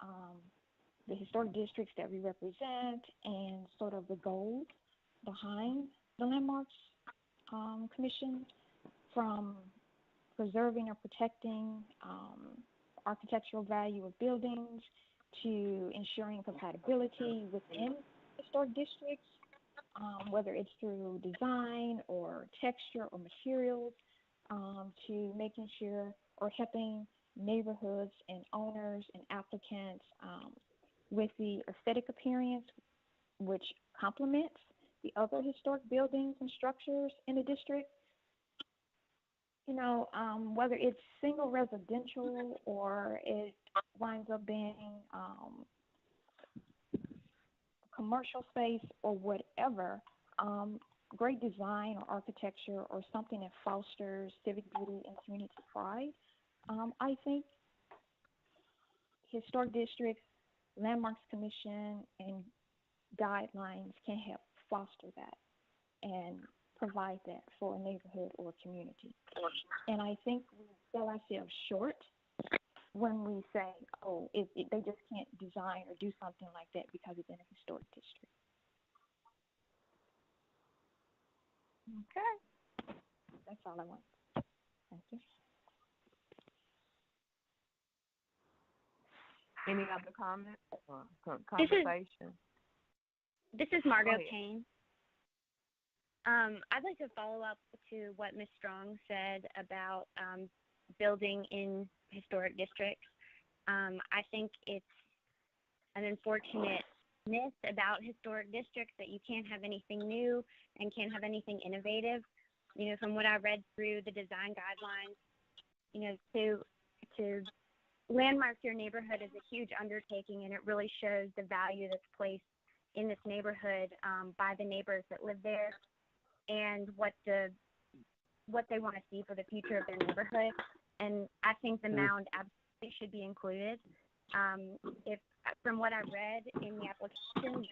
H: the historic districts that we represent, and sort of the goals behind the Landmarks Commission, from preserving or protecting architectural value of buildings to ensuring compatibility within historic districts, whether it's through design or texture or materials, to making sure or helping neighborhoods and owners and applicants with the aesthetic appearance, which complements the other historic buildings and structures in the district. Whether it's single residential or it winds up being commercial space or whatever, great design or architecture or something that fosters civic beauty and community pride, I think historic districts, Landmarks Commission, and guidelines can help foster that and provide that for a neighborhood or community. And I think we sell ourselves short when we say, they just can't design or do something like that because it's in a historic district. Okay. That's all I want. Thank you.
E: Any other comments or conversation?
P: This is Margot Payne. I'd like to follow up to what Ms. Strong said about building in historic districts. I think it's an unfortunate myth about historic districts that you can't have anything new and can't have anything innovative. From what I read through the design guidelines, to landmark your neighborhood is a huge undertaking, and it really shows the value that's placed in this neighborhood by the neighbors that live there, and what they want to see for the future of their neighborhood. And I think the mound absolutely should be included. If from what I read in the application,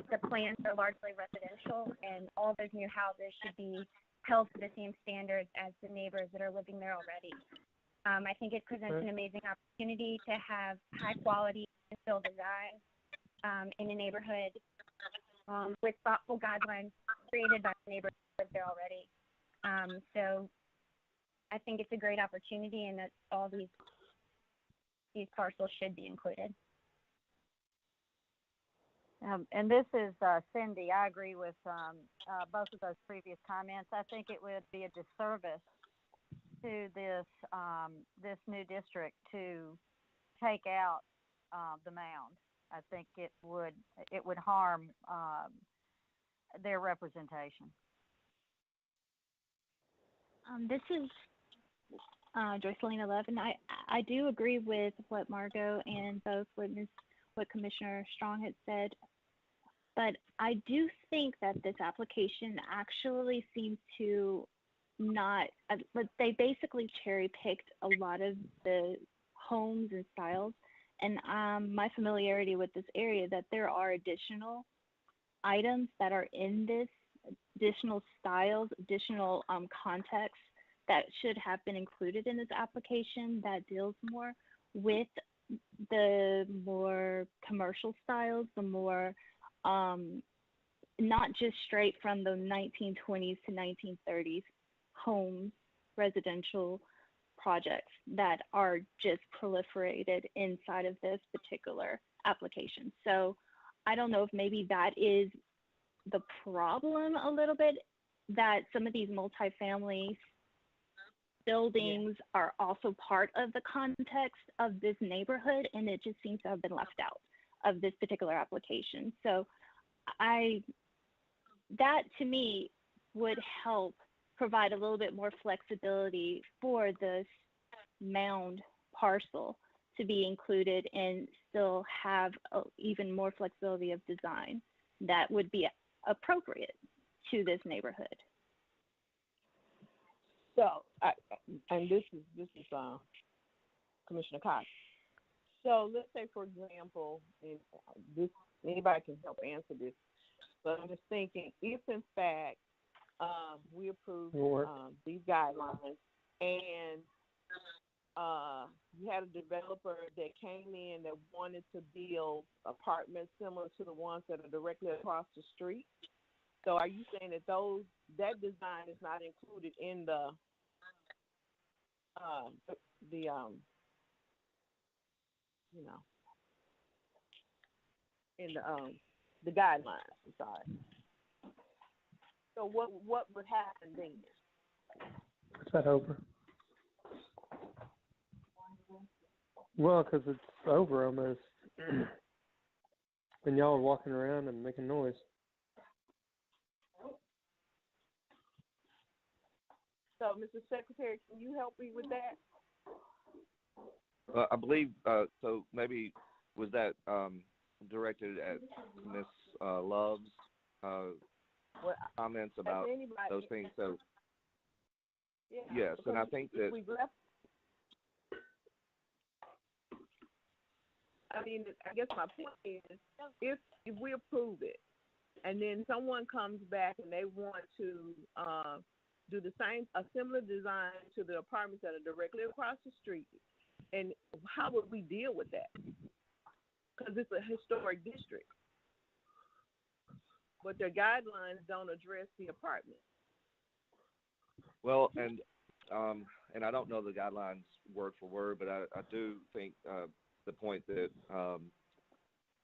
P: the plans are largely residential, and all those new houses should be held to the same standards as the neighbors that are living there already. I think it presents an amazing opportunity to have high quality infill design in a neighborhood with thoughtful guidelines created by the neighbors who live there already. So I think it's a great opportunity, and that all these parcels should be included.
Q: And this is Cindy. I agree with both of those previous comments. I think it would be a disservice to this new district to take out the mound. I think it would harm their representation.
G: This is Joycelina Love, and I do agree with what Margot and both what Commissioner Strong had said, but I do think that this application actually seems to not, they basically cherry picked a lot of the homes and styles, and my familiarity with this area, that there are additional items that are in this, additional styles, additional context that should have been included in this application that deals more with the more commercial styles, the more not just straight from the 1920s to 1930s homes, residential projects that are just proliferated inside of this particular application. So I don't know if maybe that is the problem a little bit, that some of these multifamily buildings are also part of the context of this neighborhood, and it just seems to have been left out of this particular application. So that to me would help provide a little bit more flexibility for this mound parcel to be included and still have even more flexibility of design that would be appropriate to this neighborhood.
E: So, and this is Commissioner Cox. So let's say, for example, and this anybody can help answer this. But I'm just thinking, if in fact we approve these guidelines, and you had a developer that came in that wanted to build apartments similar to the ones that are directly across the street. So are you saying that that design is not included in the the guidelines? I'm sorry. So what would happen then?
D: Is that over? Well, because it's over almost. And y'all are walking around and making noise.
E: So, Mr. Secretary, can you help me with that?
A: I believe, so maybe was that directed at Ms. Love's comments about those things? So, yes, and I think that...
E: I mean, I guess my point is, if we approve it, and then someone comes back and they want to do a similar design to the apartments that are directly across the street, and how would we deal with that? Because it's a historic district, but their guidelines don't address the apartments.
A: Well, and I don't know the guidelines word for word, but I do think the point that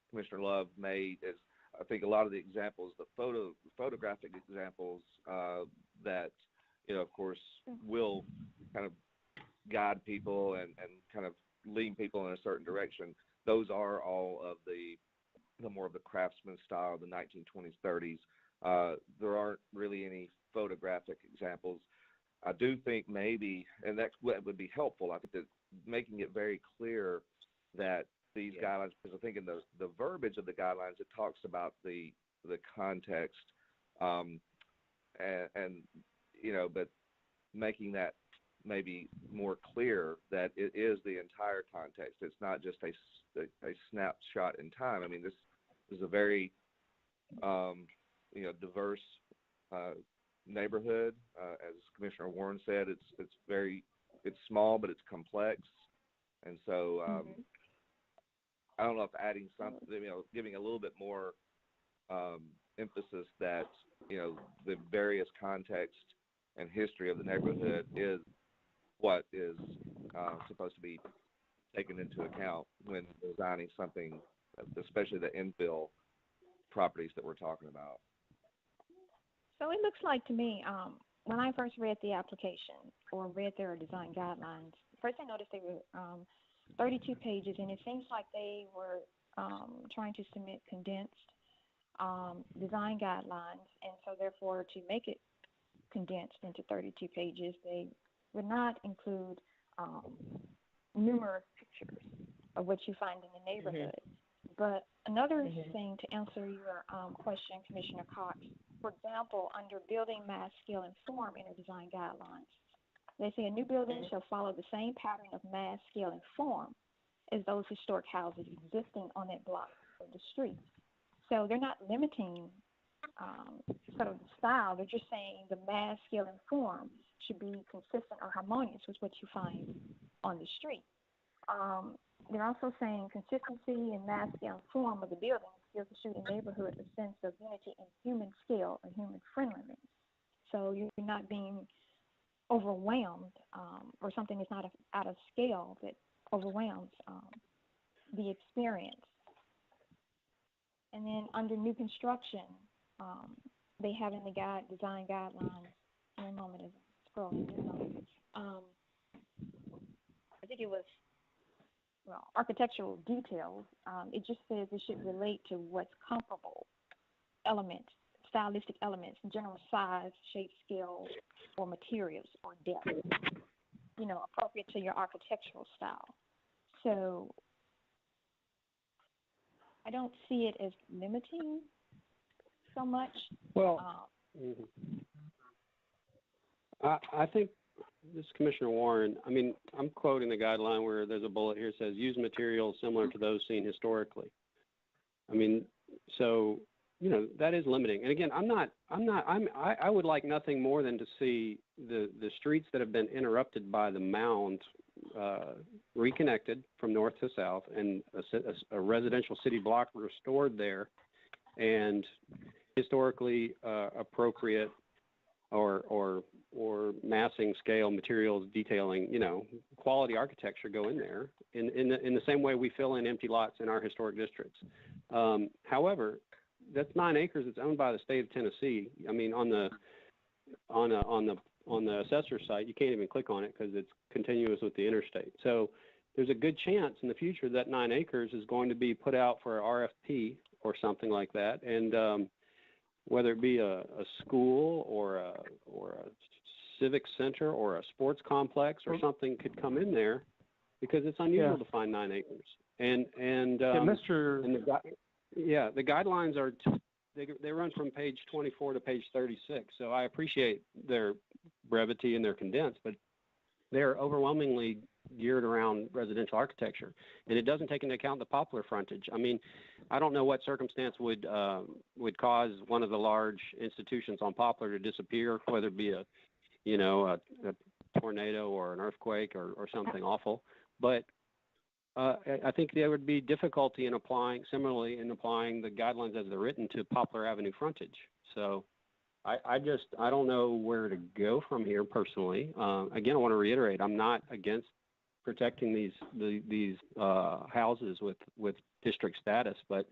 A: Commissioner Love made is, I think a lot of the examples, the photographic examples that, of course, will kind of guide people and kind of lead people in a certain direction. Those are all of the more of the craftsman style of the 1920s, 30s. There aren't really any photographic examples. I do think maybe, and that would be helpful, I think that making it very clear that these guidelines, because I think in the verbiage of the guidelines, it talks about the context, but making that maybe more clear that it is the entire context. It's not just a snapshot in time. I mean, this is a very diverse neighborhood. As Commissioner Warren said, it's small, but it's complex, and so I don't know if adding something, giving a little bit more emphasis that the various context and history of the neighborhood is what is supposed to be taken into account when designing something, especially the infill properties that we're talking about.
H: So it looks like to me, when I first read the application or read their design guidelines, first I noticed they were 32 pages, and it seems like they were trying to submit condensed design guidelines, and so therefore to make it condensed into 32 pages, they would not include numerous pictures of what you find in the neighborhood. But another thing to answer your question, Commissioner Cox, for example, under building mass, scale, and form in the design guidelines, they say a new building shall follow the same pattern of mass, scale, and form as those historic houses existing on that block of the street. So they're not limiting sort of the style. They're just saying the mass, scale, and form should be consistent or harmonious with what you find on the street. They're also saying consistency in mass, scale, and form of the buildings gives the student neighborhood a sense of unity in human scale and human friendliness. So you're not being overwhelmed or something is not out of scale that overwhelms the experience. And then under new construction, they have in the design guidelines, in a moment as I'm scrolling this I think it was, architectural details. It just says it should relate to what's comparable elements, stylistic elements, general size, shape, scale, or materials or depth, appropriate to your architectural style. So I don't see it as limiting so much.
F: Well, I think this is Commissioner Warren. I mean, I'm quoting the guideline where there's a bullet here that says use materials similar to those seen historically. I mean, so that is limiting. And again, I would like nothing more than to see the streets that have been interrupted by the mound reconnected from north to south, and a residential city block restored there, and historically appropriate or massing scale materials detailing, quality architecture go in there in the same way we fill in empty lots in our historic districts. However, that's 9 acres. It's owned by the state of Tennessee. I mean, on the assessor site, you can't even click on it because it's continuous with the interstate. So there's a good chance in the future that 9 acres is going to be put out for RFP or something like that, and whether it be a school or a civic center or a sports complex or something could come in there, because it's unusual to find 9 acres. And the guidelines are they run from page 24 to page 36. So I appreciate their brevity and their condensed, but they're overwhelmingly geared around residential architecture, and it doesn't take into account the poplar frontage. I mean, I don't know what circumstance would cause one of the large institutions on Poplar to disappear, whether it be a tornado or an earthquake or something awful. But I think there would be difficulty in applying the guidelines as they're written to Poplar Avenue frontage. So I don't know where to go from here personally. Again, I want to reiterate, I'm not against protecting these houses with district status, but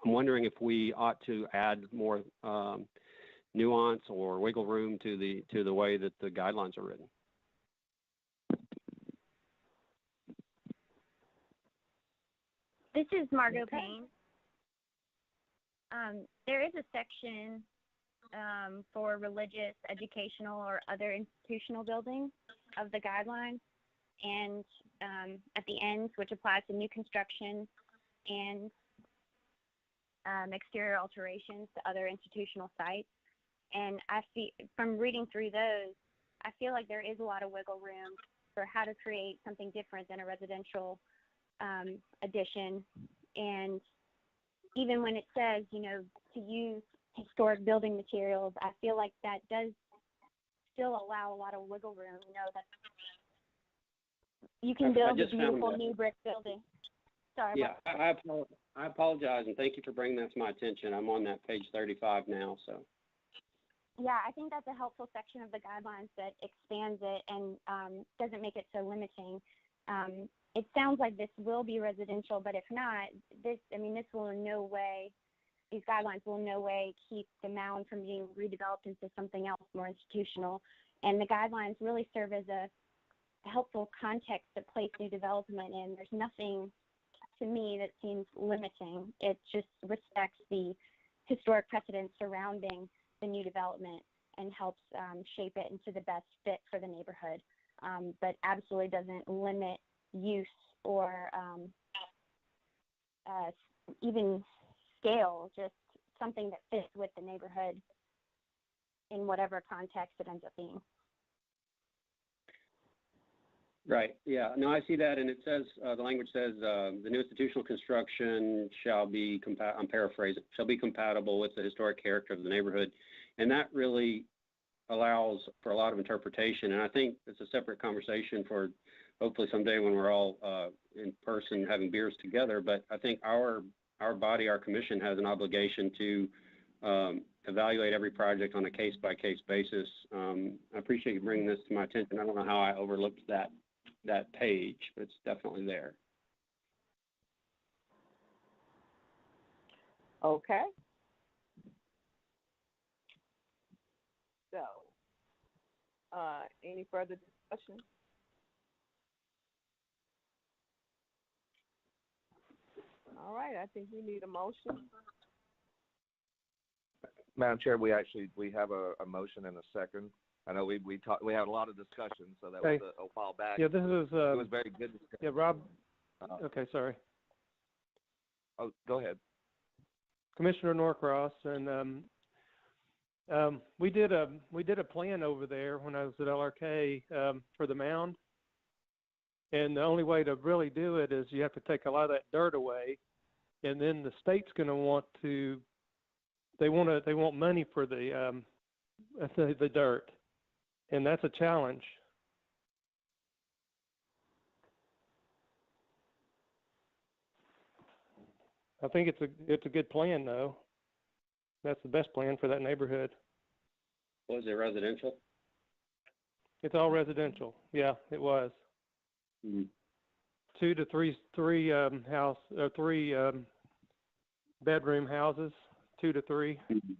F: I'm wondering if we ought to add more nuance or wiggle room to the way that the guidelines are written.
P: This is Margot Payne. There is a section for religious, educational, or other institutional buildings of the guidelines, and at the end, which applies to new construction and exterior alterations to other institutional sites. And I see, from reading through those, I feel like there is a lot of wiggle room for how to create something different than a residential addition. And even when it says, to use historic building materials, I feel like that does still allow a lot of wiggle room. That you can build a beautiful new brick building. Sorry.
F: Yeah, I apologize, and thank you for bringing that to my attention. I'm on that page 35 now, so.
P: Yeah, I think that's a helpful section of the guidelines that expands it and doesn't make it so limiting. It sounds like this will be residential, but if not, this will in no way, these guidelines will in no way keep the mound from being redeveloped into something else more institutional. And the guidelines really serve as a helpful context to place new development in. There's nothing to me that seems limiting. It just respects the historic precedents surrounding the new development and helps shape it into the best fit for the neighborhood, but absolutely doesn't limit use or even scale, just something that fits with the neighborhood in whatever context it ends up being.
F: Right. Yeah. No, I see that, and it says the language says the new institutional construction shall be I'm paraphrasing, shall be compatible with the historic character of the neighborhood, and that really allows for a lot of interpretation. And I think it's a separate conversation for hopefully someday when we're all in person having beers together. But I think our body, our commission, has an obligation to evaluate every project on a case-by-case basis. I appreciate you bringing this to my attention. I don't know how I overlooked that page, but it's definitely there.
E: Okay. So, any further discussion? All right, I think we need a motion.
A: Madam Chair, we have a motion and a second. I know we had a lot of discussion, so that was a while back.
D: Yeah, this is
A: it was very good discussion.
D: Yeah, Rob, Okay, sorry.
A: Oh, go ahead.
D: Commissioner Norcross, and we did a plan over there when I was at LRK for the mound, and the only way to really do it is you have to take a lot of that dirt away, and then the state's going to want to. They want money for the dirt, and that's a challenge. I think it's a good plan though. That's the best plan for that neighborhood.
F: Was it residential?
D: It's all residential. Yeah, it was.
F: Mm-hmm.
D: 2 to 3 bedroom houses, 2 to 3.
F: Mm-hmm.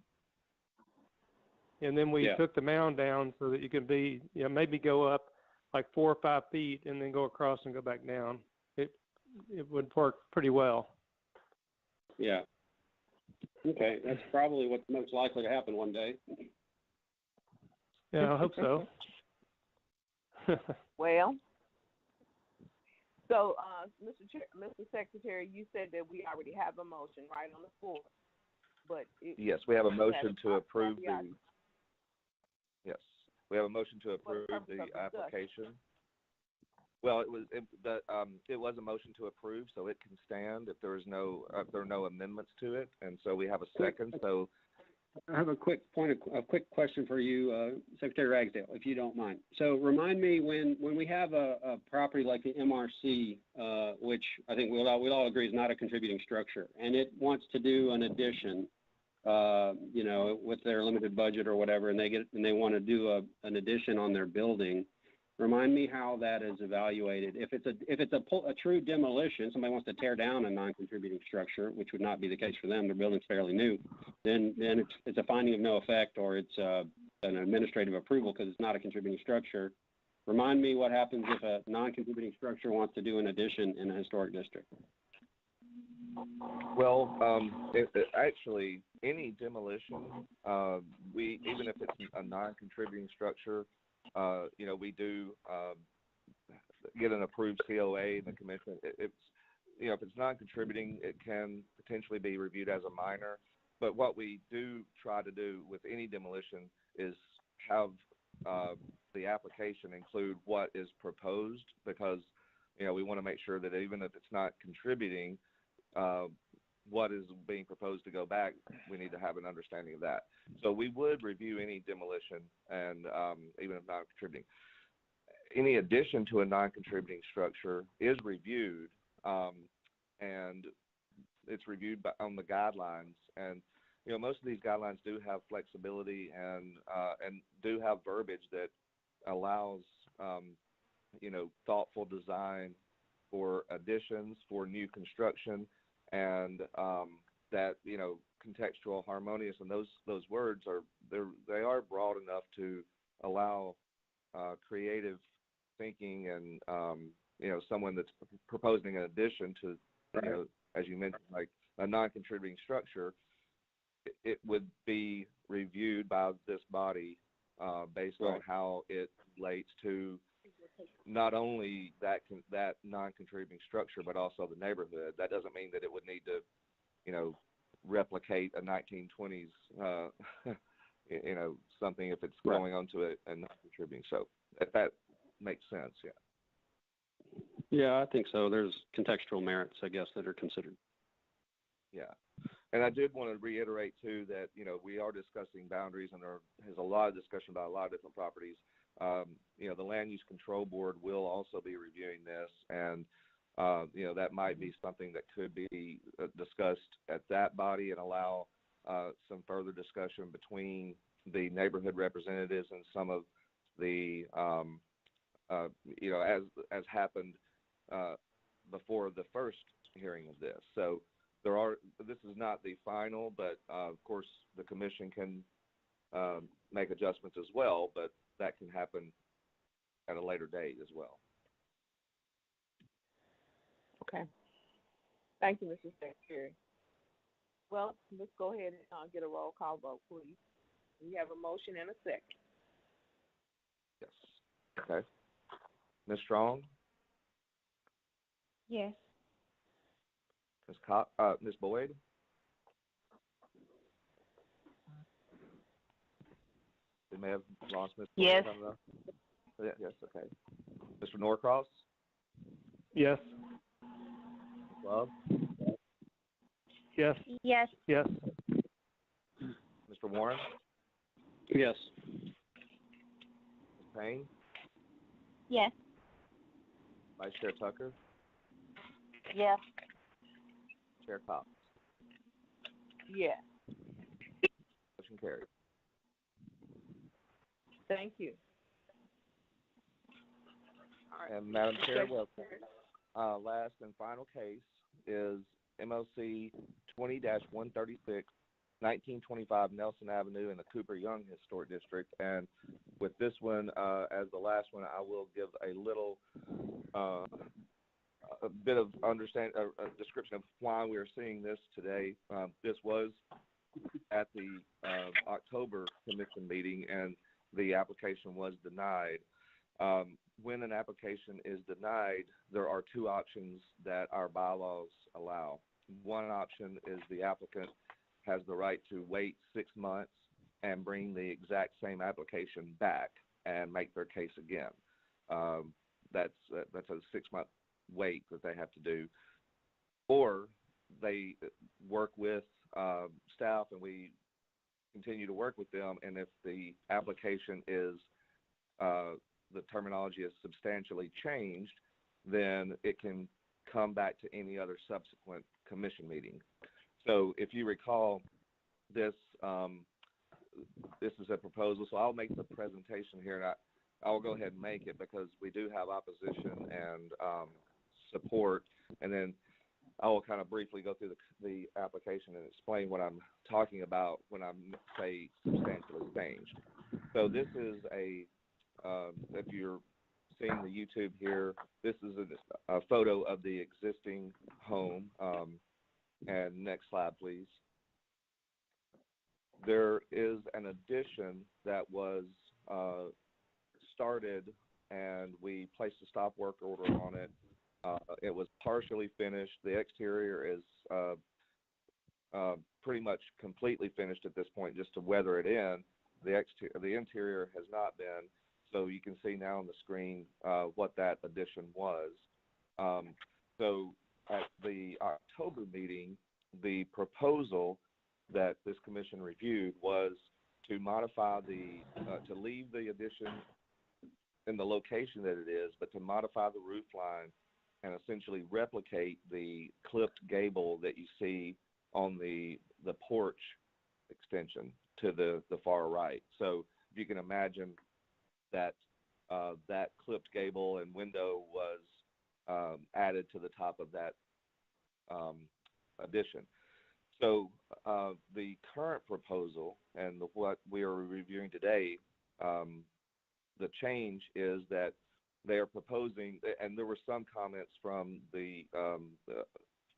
D: And then we took the mound down so that you can be, maybe go up like 4 or 5 feet and then go across and go back down. It would work pretty well.
F: Yeah. Okay, that's probably what's most likely to happen one day.
D: Yeah, I hope so.
E: Well, so, Mr. Secretary, you said that we already have a motion right on the floor, but
A: yes, we have a motion to approve the. Yes, we have a motion to approve the application. Well, it was a motion to approve, so it can stand if there are no amendments to it, and so we have a second. So
F: I have a quick question for you, Secretary Ragsdale, if you don't mind. So remind me when we have a property like the MRC, which I think we'll all agree is not a contributing structure, and it wants to do an addition, with their limited budget or whatever, and they want to do an addition on their building. Remind me how that is evaluated. If it's a true demolition, somebody wants to tear down a non-contributing structure, which would not be the case for them. Their building's fairly new. Then it's a finding of no effect, or it's an administrative approval because it's not a contributing structure. Remind me what happens if a non-contributing structure wants to do an addition in a historic district.
A: Well, actually, any demolition, even if it's a non-contributing structure. We do get an approved COA in the commission. If it's non-contributing, it can potentially be reviewed as a minor. But what we do try to do with any demolition is have the application include what is proposed, because we want to make sure that even if it's not contributing, what is being proposed to go back, we need to have an understanding of that. So we would review any demolition, and even if not contributing. Any addition to a non-contributing structure is reviewed, and it's reviewed on the guidelines. And most of these guidelines do have flexibility and do have verbiage that allows thoughtful design for additions, for new construction, and that contextual, harmonious, and those words they are broad enough to allow creative thinking, and someone that's proposing an addition to as you mentioned, like a non-contributing structure, it would be reviewed by this body based on how it relates to not only that non-contributing structure, but also the neighborhood. That doesn't mean that it would need to, replicate a 1920s, something if it's going onto it and not contributing. So if that makes sense, yeah.
F: Yeah, I think so. There's contextual merits, I guess, that are considered.
A: Yeah. And I did want to reiterate, too, that, we are discussing boundaries, and there is a lot of discussion about a lot of different properties. The Land Use Control Board will also be reviewing this, and, that might be something that could be discussed at that body and allow some further discussion between the neighborhood representatives and some of the, as happened before the first hearing of this. So this is not the final, but of course the commission can make adjustments as well, but that can happen at a later date as well.
E: Okay. Thank you, Mr. Secretary. Well, let's go ahead and get a roll call vote, please. We have a motion and a second.
A: Yes. Okay. Ms. Strong?
C: Yes.
A: Ms. Boyd? We may have lost Ms. Boyd.
Q: Yes.
A: I don't know. Yes, okay. Mr. Norcross?
D: Yes.
A: Love?
D: Yes.
P: Yes.
D: Yes.
A: Mr. Warren?
F: Yes.
A: Ms. Payne?
P: Yes.
A: Vice Chair Tucker?
Q: Yes.
A: Chair Cox?
E: Yes.
A: Motion carried.
E: Thank you. All right.
A: And Madam Chair, last and final case is MLC 20-136, 1925 Nelson Avenue in the Cooper Young Historic District. And with this one, as the last one, I will give a little a bit of a description of why we are seeing this today. This was at the October commission meeting, and the application was denied. When an application is denied, there are two options that our bylaws allow. One option is the applicant has the right to wait 6 months and bring the exact same application back and make their case again. That's a 6-month wait that they have to do. Or they work with staff, and we continue to work with them, and if the application is the terminology is substantially changed, then it can come back to any other subsequent commission meeting. So if you recall, this is a proposal, so I'll make the presentation here, and I will go ahead and make it because we do have opposition and support, and then I will kind of briefly go through the application and explain what I'm talking about when I say substantially changed. So this is if you're seeing the YouTube here, this is a photo of the existing home. And next slide, please. There is an addition that was started, and we placed a stop work order on it. It was partially finished. The exterior is pretty much completely finished at this point, just to weather it in. The interior has not been. So you can see now on the screen what that addition was. So at the October meeting, the proposal that this commission reviewed was to modify to leave the addition in the location that it is, but to modify the roof line and essentially replicate the clipped gable that you see on the porch extension to the far right. So if you can imagine that that clipped gable and window was added to the top of that addition. So the current proposal and what we are reviewing today, the change is that they are proposing, and there were some comments from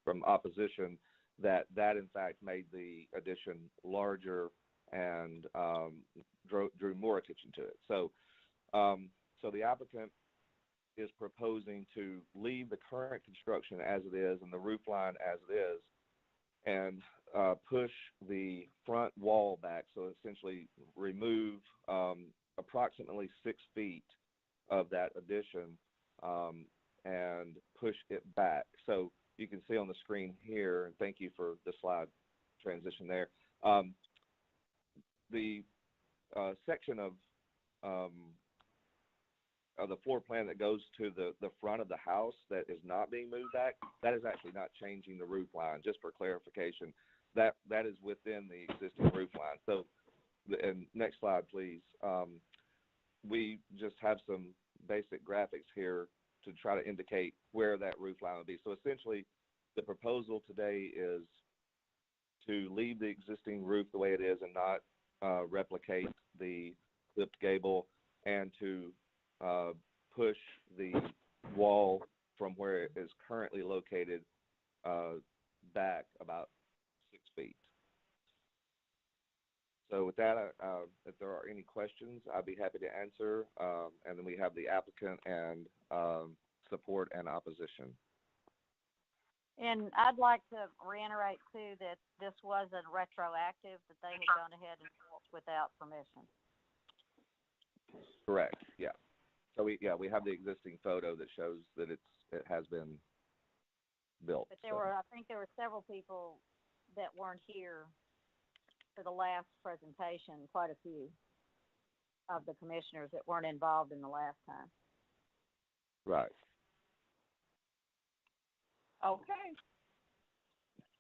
A: from opposition that in fact made the addition larger and drew more attention to it. So the applicant is proposing to leave the current construction as it is and the roof line as it is, and push the front wall back. So essentially remove approximately 6 feet of that addition and push it back. So you can see on the screen here, and thank you for the slide transition there, the section of the floor plan that goes to the front of the house that is not being moved back, that is actually not changing the roof line. Just for clarification, that is within the existing roof line. So, and next slide, please. We just have some basic graphics here to try to indicate where that roof line would be. So essentially, the proposal today is to leave the existing roof the way it is and not replicate the clipped gable, and to push the wall from where it is currently located back about 6 feet. So with that, if there are any questions, I'd be happy to answer. And then we have the applicant and support and opposition.
Q: And I'd like to reiterate too that this wasn't retroactive, that they had gone ahead and built without permission.
A: Correct. Yeah. So we have the existing photo that shows that it has been built.
Q: But I think there were several people that weren't here for the last presentation, quite a few of the commissioners that weren't involved in the last time.
A: Right.
E: Okay.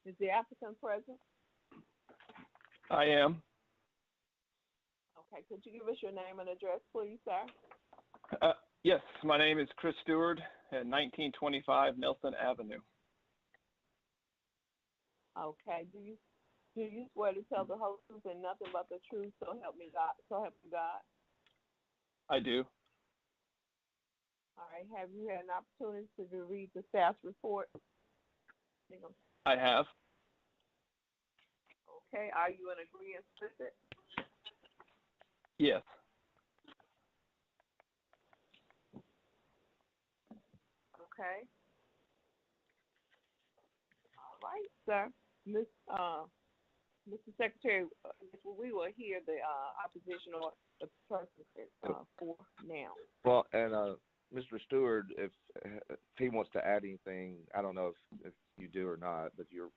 E: Is the applicant present?
R: I am.
E: Okay. Could you give us your name and address, please, sir?
R: Yes, my name is Chris Stewart at 1925 Nelson Avenue.
E: Okay. Do you swear to tell the whole truth and nothing but the truth, so help me God? So help you God.
R: I do.
E: All right. Have you had an opportunity to read the staff's report?
R: I have.
E: Okay. Are you in agreement with it?
R: Yes.
E: Okay. All right, sir. Mr. Secretary, we will hear the opposition or the person for now.
A: Well, and Mr. Stewart, if he wants to add anything, I don't know if you do or not, but you're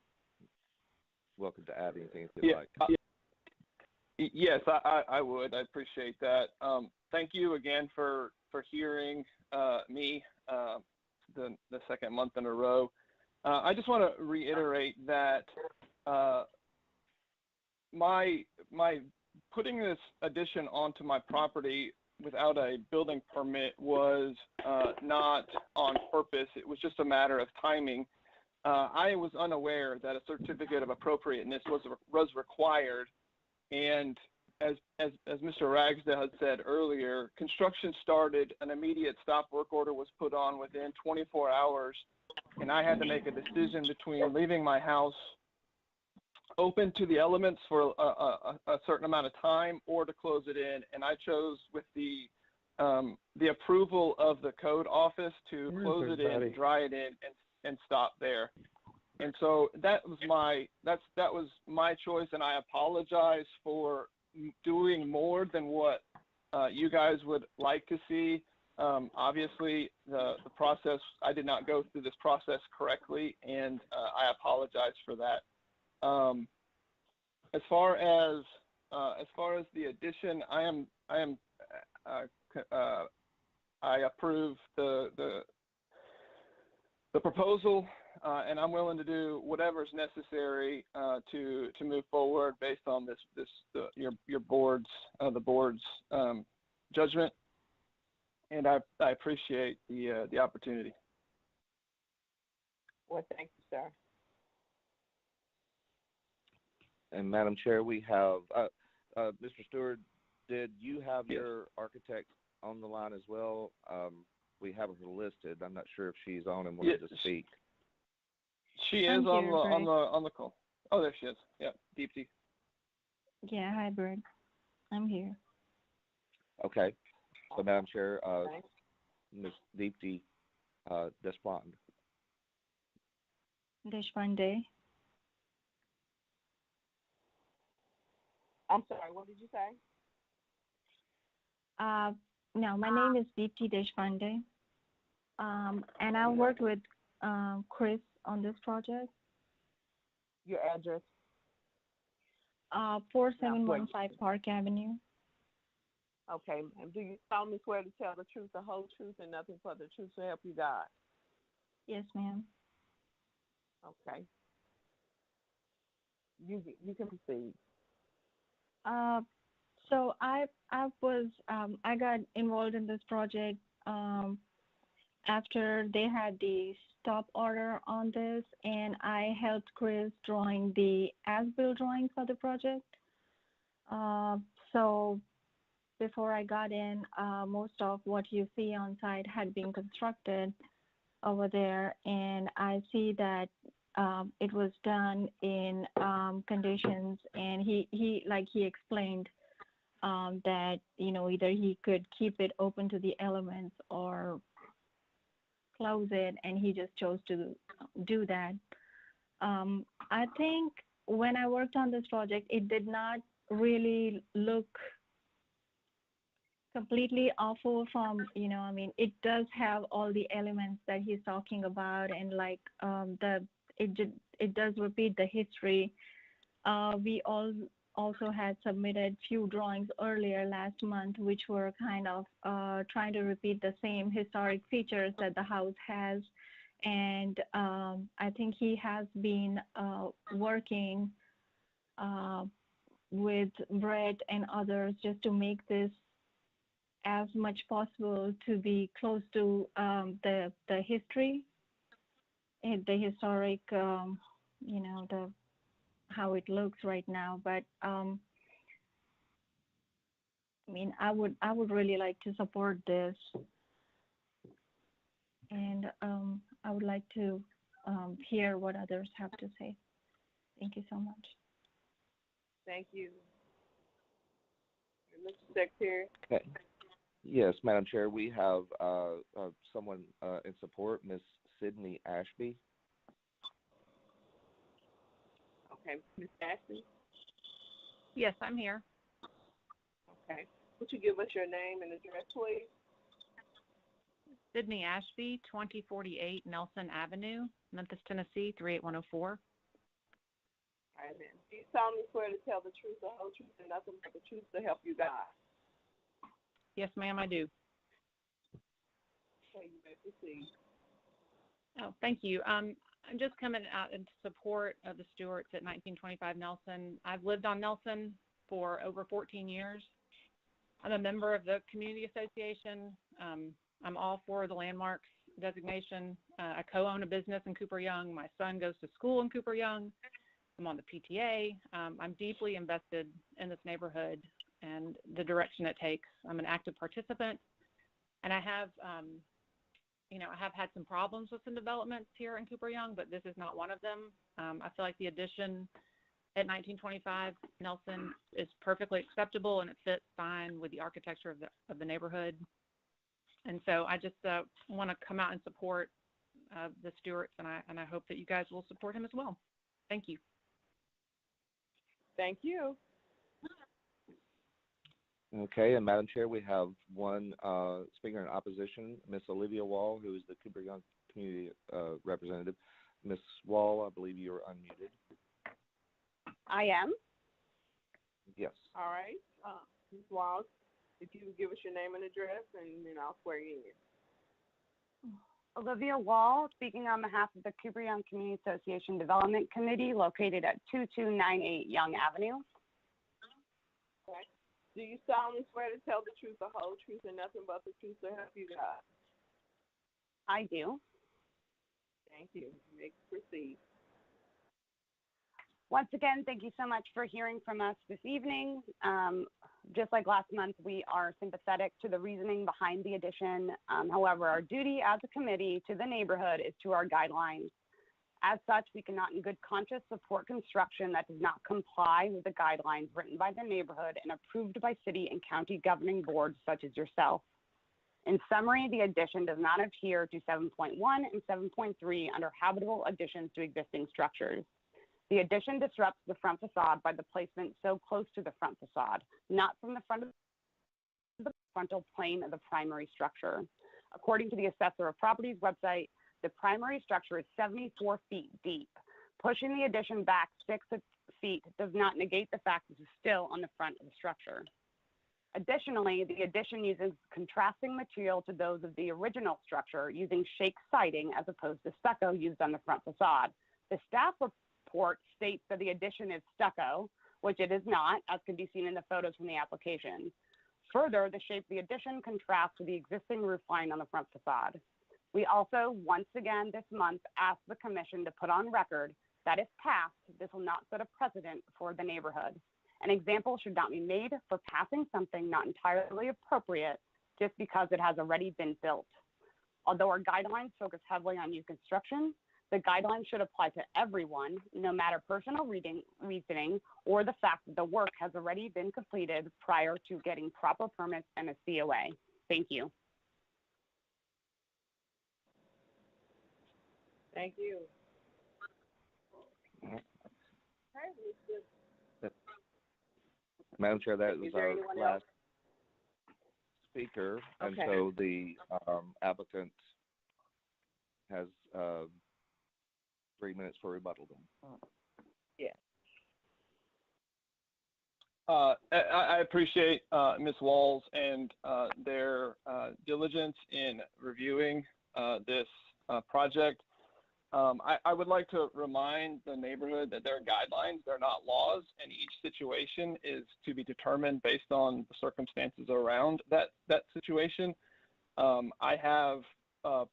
A: welcome to add anything if you'd like.
R: Yes, I would. I appreciate that. Thank you again for hearing me the second month in a row. I just want to reiterate that my putting this addition onto my property without a building permit was not on purpose. It was just a matter of timing. I was unaware that a certificate of appropriateness was required, and as Mr. Ragsdale had said earlier, construction started, an immediate stop work order was put on within 24 hours, and I had to make a decision between leaving my house open to the elements for a certain amount of time or to close it in, and I chose with the approval of the code office to close it in, dry it in, and stop there. And so that was my choice, and I apologize for doing more than what you guys would like to see. Obviously, the process, I did not go through this process correctly, and I apologize for that. As far as the addition, I approve the proposal, and I'm willing to do whatever is necessary to move forward based on your board's judgment, and I appreciate the opportunity.
E: Well, thank you, sir.
A: And Madam Chair, we have Mr. Stewart. Did you have your architect on the line as well? We have her listed. I'm not sure if she's on and wanted to speak.
R: She is on the call. Oh, there she is. Yeah, Deepti.
G: Yeah, hi, Bird. I'm here.
A: Okay. So, Madam Chair, Ms. Deepti Deshpande.
G: Deshpande.
E: I'm sorry, what did you say?
G: No, my name is Deepti Deshpande, and I worked with Chris on this project.
E: Your address?
G: 4715 Park Avenue.
E: Okay, and do you solemnly swear to tell the truth, the whole truth, and nothing but the truth, so help you God?
G: Yes, ma'am.
E: Okay. You can proceed.
G: So I got involved in this project after they had the stop order on this, and I helped Chris drawing the as-built drawings for the project. So before I got in, most of what you see on site had been constructed over there, and I see that it was done in conditions, and he explained that either he could keep it open to the elements or close it, and he just chose to do that. I think when I worked on this project, it did not really look completely awful from, I mean, it does have all the elements that he's talking about, and like it does repeat the history. We also had submitted few drawings earlier last month, which were kind of trying to repeat the same historic features that the house has. And I think he has been working with Brett and others just to make this as much possible to be close to the history and the historic, the how it looks right now. But I mean, I would really like to support this, and I would like to hear what others have to say. Thank you so much.
E: Thank you. Mr. Secretary.
A: Okay. Yes, Madam Chair, we have someone in support, Ms. Sydney Ashby.
E: Okay, Ms. Ashby.
S: Yes, I'm here.
E: Okay. Would you give us your name and address, please?
S: Sydney Ashby, 2048 Nelson Avenue, Memphis, Tennessee, 38104.
E: All right, then. Do you solemnly swear to tell the truth, the whole truth, and nothing but the truth to help you God?
S: Yes, ma'am, I do.
E: Okay, you may proceed.
S: Oh, thank you. I'm just coming out in support of the Stewarts at 1925 Nelson. I've lived on Nelson for over 14 years. I'm a member of the community association. I'm all for the landmarks designation. I co-own a business in Cooper Young. My son goes to school in Cooper Young. I'm on the PTA. I'm deeply invested in this neighborhood and the direction it takes. I'm an active participant, and I have, I have had some problems with some developments here in Cooper Young, but this is not one of them. I feel like the addition at 1925 Nelson is perfectly acceptable, and it fits fine with the architecture of the neighborhood. And so I just want to come out and support the Stewarts, and I hope that you guys will support him as well. Thank you.
E: Thank you.
A: Okay, and Madam Chair, we have one speaker in opposition, Ms. Olivia Wall, who is the Cooper Young Community Representative. Ms. Wall, I believe you are unmuted.
L: I am.
A: Yes.
E: All right. Ms. Wall, if you would give us your name and address, and then I'll swear you in.
L: Olivia Wall, speaking on behalf of the Cooper Young Community Association Development Committee, located at 2298 Young Avenue.
E: Okay. Do you solemnly swear to tell the truth, the whole truth, and nothing but the truth to help you God?
L: I do.
E: Thank you. You may proceed.
L: Once again, thank you so much for hearing from us this evening. Just like last month, we are sympathetic to the reasoning behind the addition. However, our duty as a committee to the neighborhood is to our guidelines. As such, we cannot in good conscience support construction that does not comply with the guidelines written by the neighborhood and approved by city and county governing boards such as yourself. In summary, the addition does not adhere to 7.1 and 7.3 under habitable additions to existing structures. The addition disrupts the front facade by the placement so close to the front facade, not from the front of the frontal plane of the primary structure. According to the Assessor of Properties website, the primary structure is 74 feet deep. Pushing the addition back 6 feet does not negate the fact that it is still on the front of the structure. Additionally, the addition uses contrasting material to those of the original structure, using shake siding as opposed to stucco used on the front facade. The staff report states that the addition is stucco, which it is not, as can be seen in the photos from the application. Further, the shape of the addition contrasts with the existing roof line on the front facade. We also, once again this month, asked the Commission to put on record that if passed, this will not set a precedent for the neighborhood. An example should not be made for passing something not entirely appropriate just because it has already been built. Although our guidelines focus heavily on new construction, the guidelines should apply to everyone, no matter personal reasoning or the fact that the work has already been completed prior to getting proper permits and a COA. Thank you.
E: Thank you.
A: Madam Chair, that was our last speaker, and
E: Okay.
A: so the applicant has 3 minutes for rebuttal.
E: Yeah.
R: I appreciate Ms. Walls and their diligence in reviewing this project. I would like to remind the neighborhood that there are guidelines, they're not laws, and each situation is to be determined based on the circumstances around that situation. I have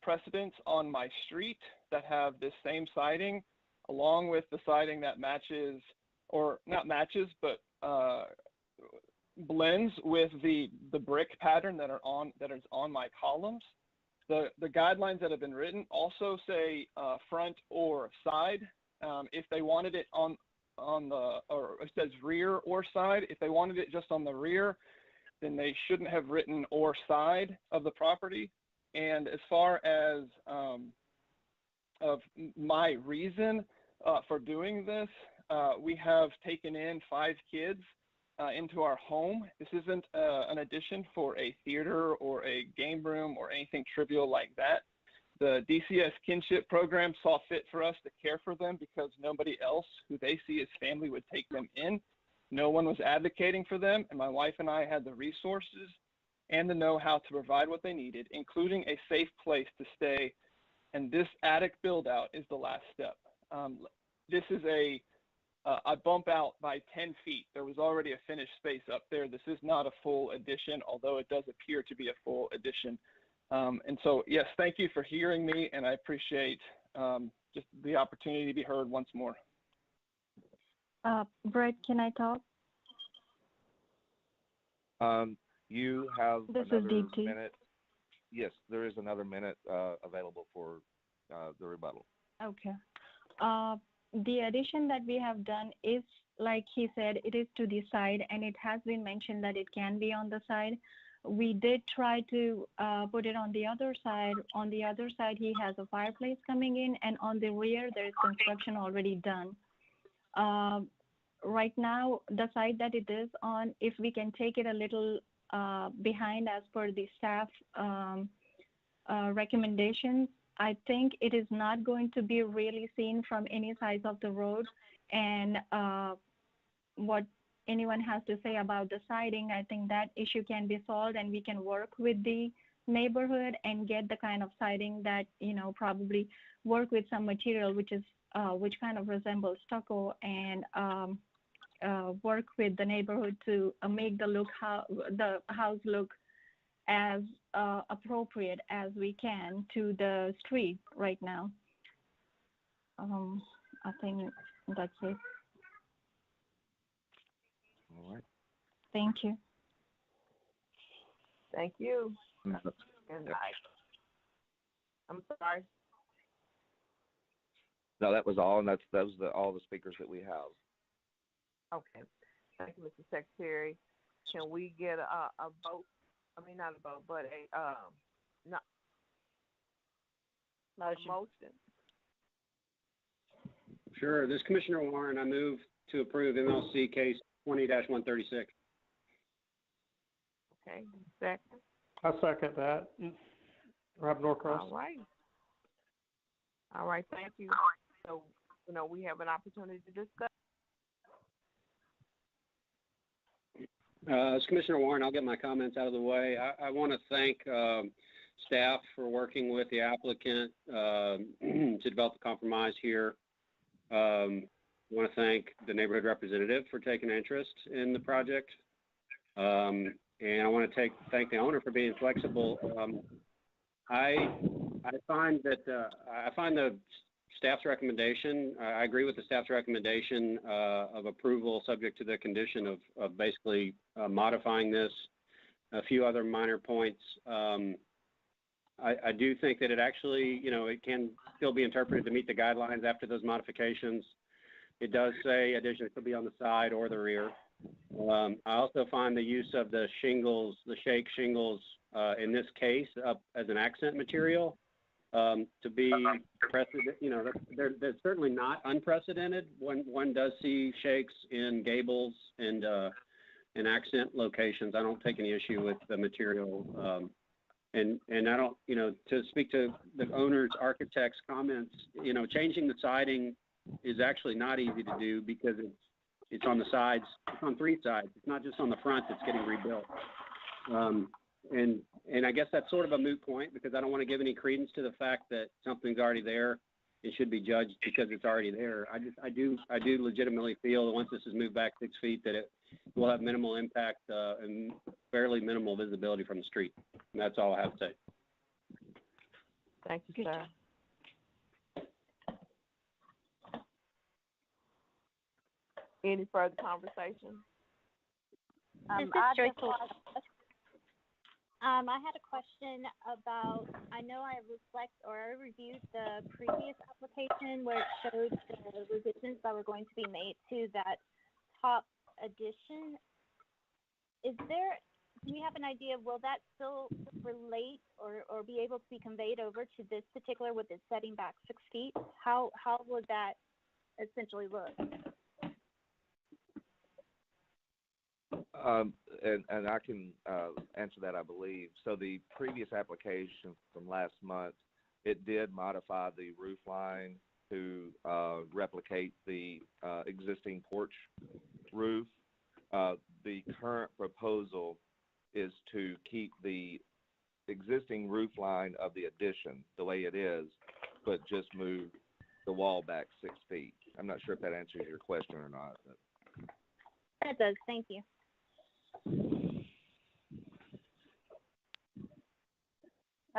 R: precedents on my street that have this same siding, along with the siding that matches, or not matches, but blends with the brick pattern that is on my columns. The guidelines that have been written also say front or side. If they wanted it on the, or it says rear or side. If they wanted it just on the rear, then they shouldn't have written or side of the property. And as far as of my reason for doing this, we have taken in 5 kids into our home. This isn't an addition for a theater or a game room or anything trivial like that. The DCS kinship program saw fit for us to care for them because nobody else who they see as family would take them in. No one was advocating for them, and my wife and I had the resources and the know-how to provide what they needed, including a safe place to stay. And this attic build-out is the last step. This is a bump out by 10 feet. There was already a finished space up there. This is not a full addition, although it does appear to be a full addition. And so, yes, thank you for hearing me, and I appreciate just the opportunity to be heard once more.
O: Brett, can I talk?
A: You have
O: This is
A: another
O: DT.
A: minute. Yes, there is another minute available for the rebuttal.
G: Okay. The addition that we have done is, like he said, it is to the side, and it has been mentioned that it can be on the side. We did try to put it on the other side. On the other side, he has a fireplace coming in, and on the rear, there is construction already done. Right now, the side that it is on, if we can take it a little behind as per the staff recommendations, I think it is not going to be really seen from any sides of the road. And what anyone has to say about the siding, I think that issue can be solved, and we can work with the neighborhood and get the kind of siding that, you know, probably work with some material which kind of resembles stucco, and work with the neighborhood to make the house look as appropriate as we can to the street right now. I think that's it.
A: All right.
G: Thank you.
E: Thank you.
A: No,
E: And I'm sorry.
A: no, that was all, and that was all the speakers that we have.
E: Okay. Thank you, Mr. Secretary. Can we get a vote? I mean, not a vote, but a motion.
F: Sure. This is Commissioner Warren. I move to approve MLC case 20-136.
E: Okay. Second.
D: I second that. Rob Norcross.
E: All right. Thank you. So, we have an opportunity to discuss.
F: As Commissioner Warren, I'll get my comments out of the way. I want to thank staff for working with the applicant to develop a compromise here. I want to thank the neighborhood representative for taking interest in the project. And I want to thank the owner for being flexible. I find the staff's recommendation, I agree with the staff's recommendation of approval subject to the condition of basically modifying this, a few other minor points. I do think that it actually, it can still be interpreted to meet the guidelines after those modifications. It does say addition could be on the side or the rear. I also find the use of the shingles, the shake shingles, in this case as an accent material to be precedent. You know, they're certainly not unprecedented. One does see shakes in gables and accent locations. I don't take any issue with the material. And I don't, you know, to speak to the owner's architect's comments, you know, changing the siding is actually not easy to do because it's on the sides. It's on three sides. It's not just on the front that's getting rebuilt. And I guess that's sort of a moot point because I don't want to give any credence to the fact that something's already there. It should be judged because it's already there. I do legitimately feel that once this is moved back 6 feet, that it will have minimal impact and fairly minimal visibility from the street. And that's all I have to say.
E: Thank you, sir. Any further conversation?
P: This is Joyce. I had a question about, I know I reviewed the previous application where it showed the revisions that were going to be made to that top addition. Do we have an idea, will that still relate or be able to be conveyed over to this particular with it setting back 6 feet? How would that essentially look?
A: And I can answer that, I believe. So the previous application from last month, it did modify the roof line to replicate the existing porch roof. The current proposal is to keep the existing roof line of the addition the way it is, but just move the wall back 6 feet. I'm not sure if that answers your question or not. But.
P: That does. Thank you.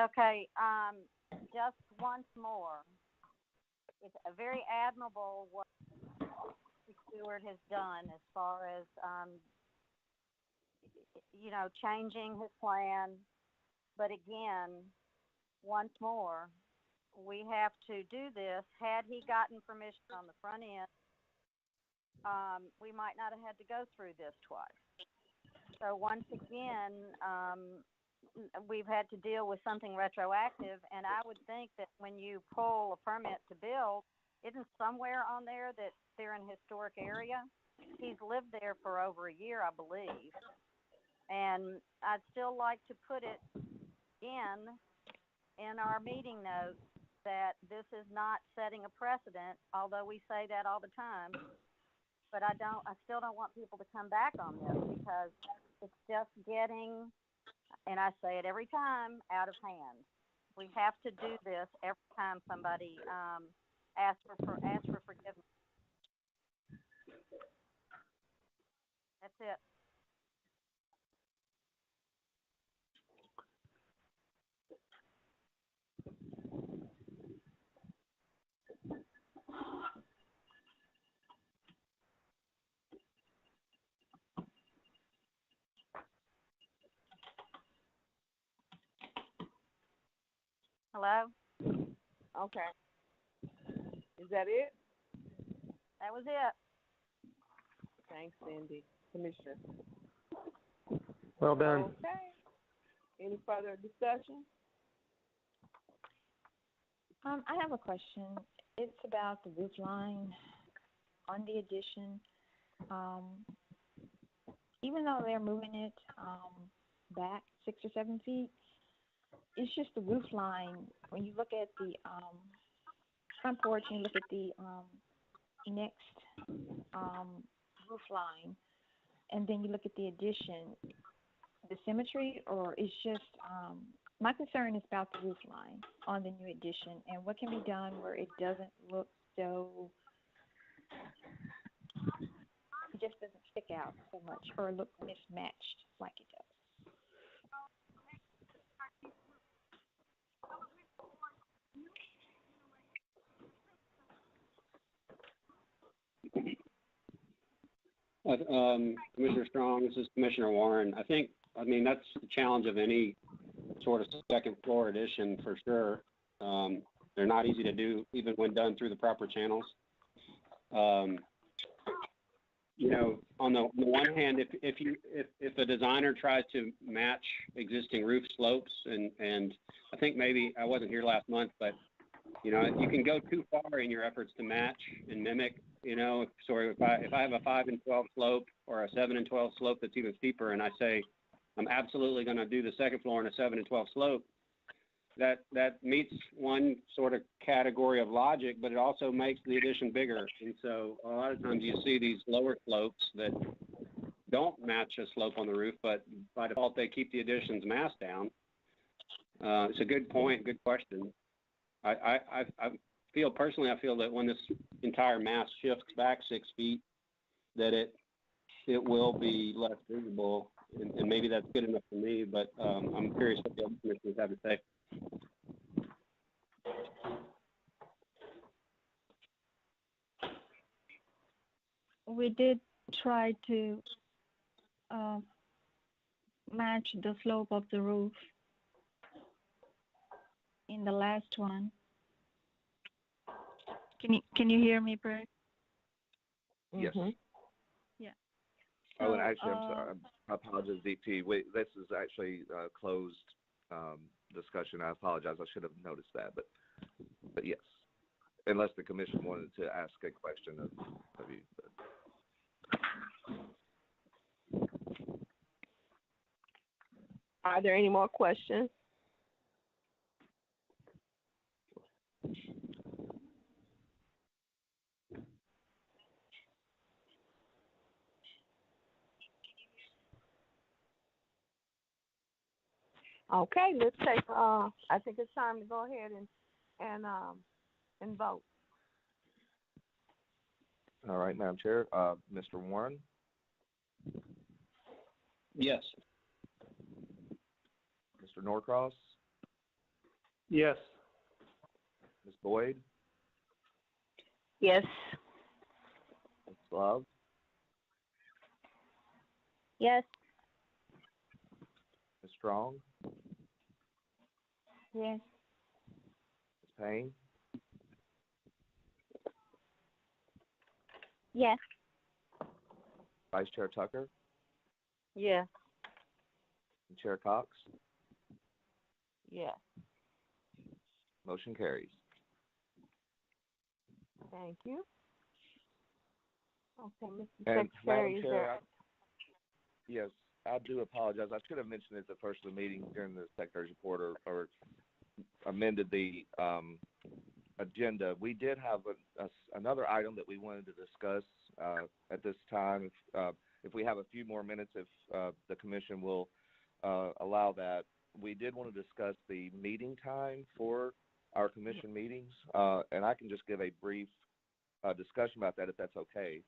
Q: Okay, just once more, it's a very admirable what Stewart has done as far as, you know, changing his plan. But again, once more, we have to do this. Had he gotten permission on the front end, we might not have had to go through this twice. So once again, we've had to deal with something retroactive, and I would think that when you pull a permit to build, isn't somewhere on there that they're in a historic area? He's lived there for over a year, I believe. And I'd still like to put it in our meeting notes that this is not setting a precedent, although we say that all the time. But I still don't want people to come back on this because it's just getting, and I say it every time, out of hand. We have to do this every time somebody asks for forgiveness. That's it. Hello?
E: Okay. Is that it?
Q: That was it.
E: Thanks, Cindy. Commissioner.
D: Well done.
E: Okay. Any further discussion?
H: I have a question. It's about the roof line on the addition. Even though they're moving it back 6 or 7 feet, it's just the roof line. When you look at the front porch and you look at the next roof line, and then you look at the addition, the symmetry, or it's just my concern is about the roof line on the new addition and what can be done where it doesn't look so, it just doesn't stick out so much or look mismatched like it does.
F: Commissioner Strong, this is Commissioner Warren. I mean, that's the challenge of any sort of second floor addition for sure. They're not easy to do, even when done through the proper channels. you know, on the one hand, if a designer tries to match existing roof slopes, and I think maybe I wasn't here last month, but you know, you can go too far in your efforts to match and mimic. You know, so if I have a 5 and 12 slope or a 7 and 12 slope that's even steeper, and I say I'm absolutely going to do the second floor on a 7 and 12 slope, that meets one sort of category of logic, but it also makes the addition bigger. And so a lot of times you see these lower slopes that don't match a slope on the roof, but by default they keep the addition's mass down. It's a good point, good question. I feel that when this entire mass shifts back 6 feet, that it will be less visible, and maybe that's good enough for me, but I'm curious what the other commissioners have to say.
G: We did try to match the slope of the roof in the last one. Can you hear me, Brett?
A: Yes.
G: Yeah.
A: Oh, and actually, I'm sorry. I apologize, DP. This is actually a closed discussion. I apologize. I should have noticed that, but yes, unless the commission wanted to ask a question of you.
E: Are there any more questions? Okay, let's take. I think it's time to go ahead and vote.
A: All right, Madam Chair. Mr. Warren?
F: Yes.
A: Mr. Norcross?
D: Yes.
A: Ms. Boyd?
B: Yes.
A: Ms. Love?
B: Yes.
A: Ms. Strong?
B: Yes.
A: Ms. Payne?
B: Yes.
A: Vice Chair Tucker?
B: Yes.
A: And Chair Cox?
B: Yes.
A: Motion carries.
E: Thank you. Okay, Mr.
A: And
E: Secretary,
A: Madam Chair, yes, I do apologize. I should have mentioned at the first of the meeting during the Secretary's report or amended the agenda. We did have another item that we wanted to discuss at this time. If we have a few more minutes, if the commission will allow that. We did want to discuss the meeting time for our commission meetings, and I can just give a brief discussion about that if that's okay.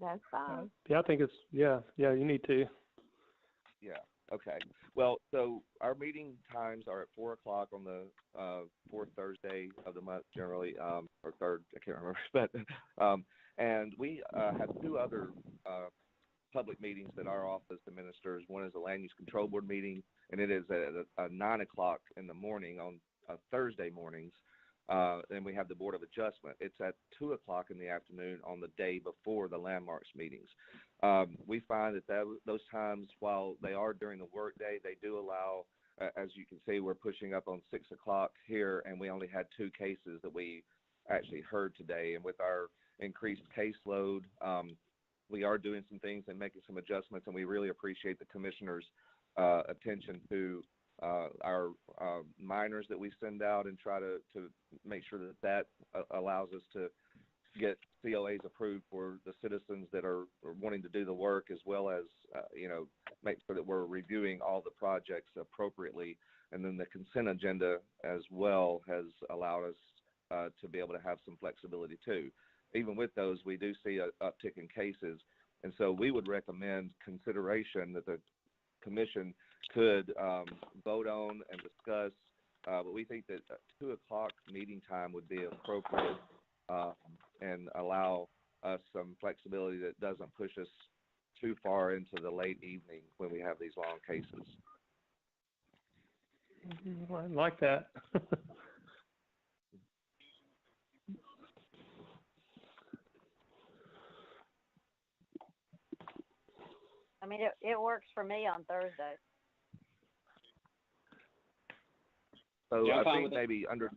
E: That's fine.
D: Yeah, I think it's, yeah, you need to.
A: Yeah, okay. Well, so our meeting times are at 4 o'clock on the fourth Thursday of the month generally, or third, I can't remember, but, and we have two other public meetings that our office administers. One is a land use control board meeting, and it is at 9 o'clock in the morning on Thursday mornings. Then we have the Board of Adjustment. It's at 2 o'clock in the afternoon on the day before the landmarks meetings. We find that those times, while they are during the workday, they do allow, as you can see, we're pushing up on 6 o'clock here, and we only had 2 cases that we actually heard today. And with our increased caseload, we are doing some things and making some adjustments, and we really appreciate the commissioners' attention to our minors that we send out and try to make sure that allows us to get COAs approved for the citizens that are wanting to do the work, as well as, make sure that we're reviewing all the projects appropriately. And then the consent agenda as well has allowed us to be able to have some flexibility too. Even with those, we do see an uptick in cases. And so we would recommend consideration that the commission could vote on and discuss, but we think that 2 o'clock meeting time would be appropriate and allow us some flexibility that doesn't push us too far into the late evening when we have these long cases.
D: I like that.
Q: I mean, it works for me on Thursday.
A: So
F: Yeah, I'm
A: I
F: fine
A: think
F: with it.
A: maybe under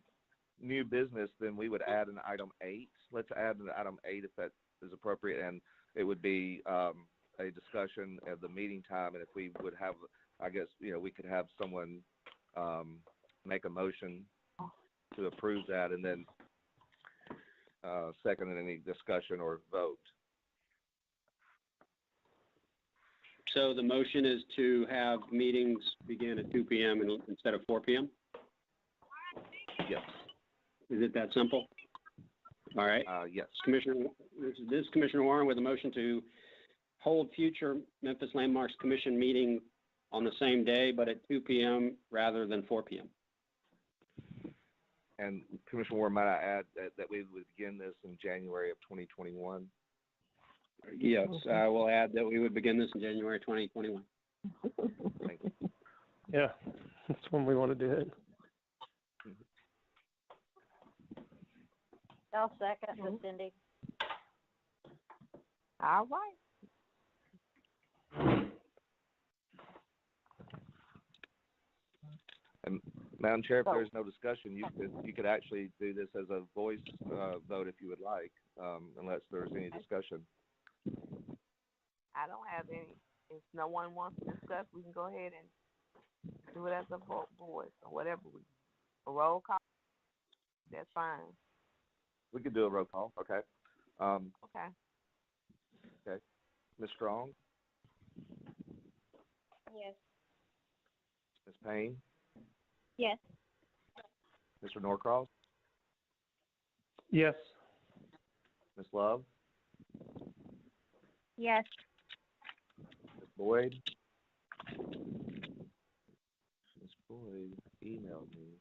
A: new business, then we would add an item 8. Let's add an item 8 if that is appropriate, and it would be a discussion at the meeting time. And if we would have, I guess, we could have someone make a motion to approve that, and then second in any discussion or vote.
F: So the motion is to have meetings begin at 2 p.m. instead of 4 p.m.?
A: Yes.
F: Is it that simple? All right.
A: Yes.
F: This is Commissioner Warren with a motion to hold future Memphis Landmarks Commission meeting on the same day, but at 2 p.m. rather than 4 p.m.
A: And Commissioner Warren, might I add that we would begin this in January of 2021?
F: Yes, I will add that we would begin this in January 2021.
A: Thank you.
D: Yeah, that's when we want to do it.
Q: I'll second with Cindy.
E: All right.
A: And Madam Chair, if there's no discussion, you could actually do this as a voice vote if you would like, unless there's any discussion.
E: I don't have any. If no one wants to discuss, we can go ahead and do it as a voice or whatever. A roll call. That's fine.
A: We could do a roll call. Okay.
E: Okay.
A: Okay. Ms. Strong?
P: Yes.
A: Ms. Payne?
P: Yes.
A: Mr. Norcross?
D: Yes.
A: Ms. Love?
P: Yes.
A: Ms. Boyd? Ms. Boyd emailed me.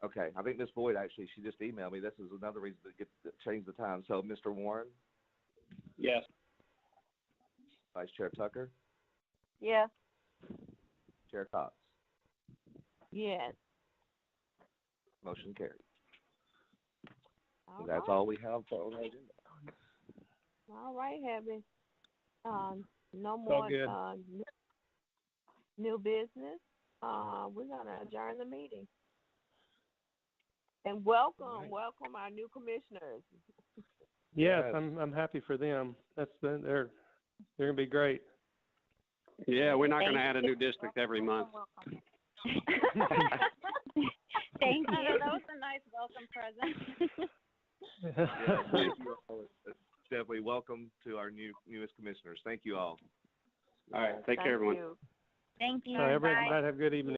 A: Okay, I think Ms. Boyd actually, she just emailed me. This is another reason to change the time. So, Mr. Warren?
F: Yes.
A: Vice Chair Tucker?
Q: Yes.
A: Chair Cox?
E: Yes.
A: Motion carried.
E: All
A: That's
E: right.
A: all we have for our agenda.
E: All right, Heavy. No
D: all
E: more
D: good.
E: new business. We're gonna adjourn the meeting. And welcome our new commissioners.
D: Yes, I'm happy for them. They're gonna be great.
F: Yeah, we're not going to add a new district every month.
P: Thank you.
B: That was a nice welcome present.
A: Yeah, thank you all. Definitely welcome to our newest commissioners. Thank you all.
F: All right, take care, everyone.
E: You.
P: Thank you.
D: Everybody
P: Bye.
D: have a good evening.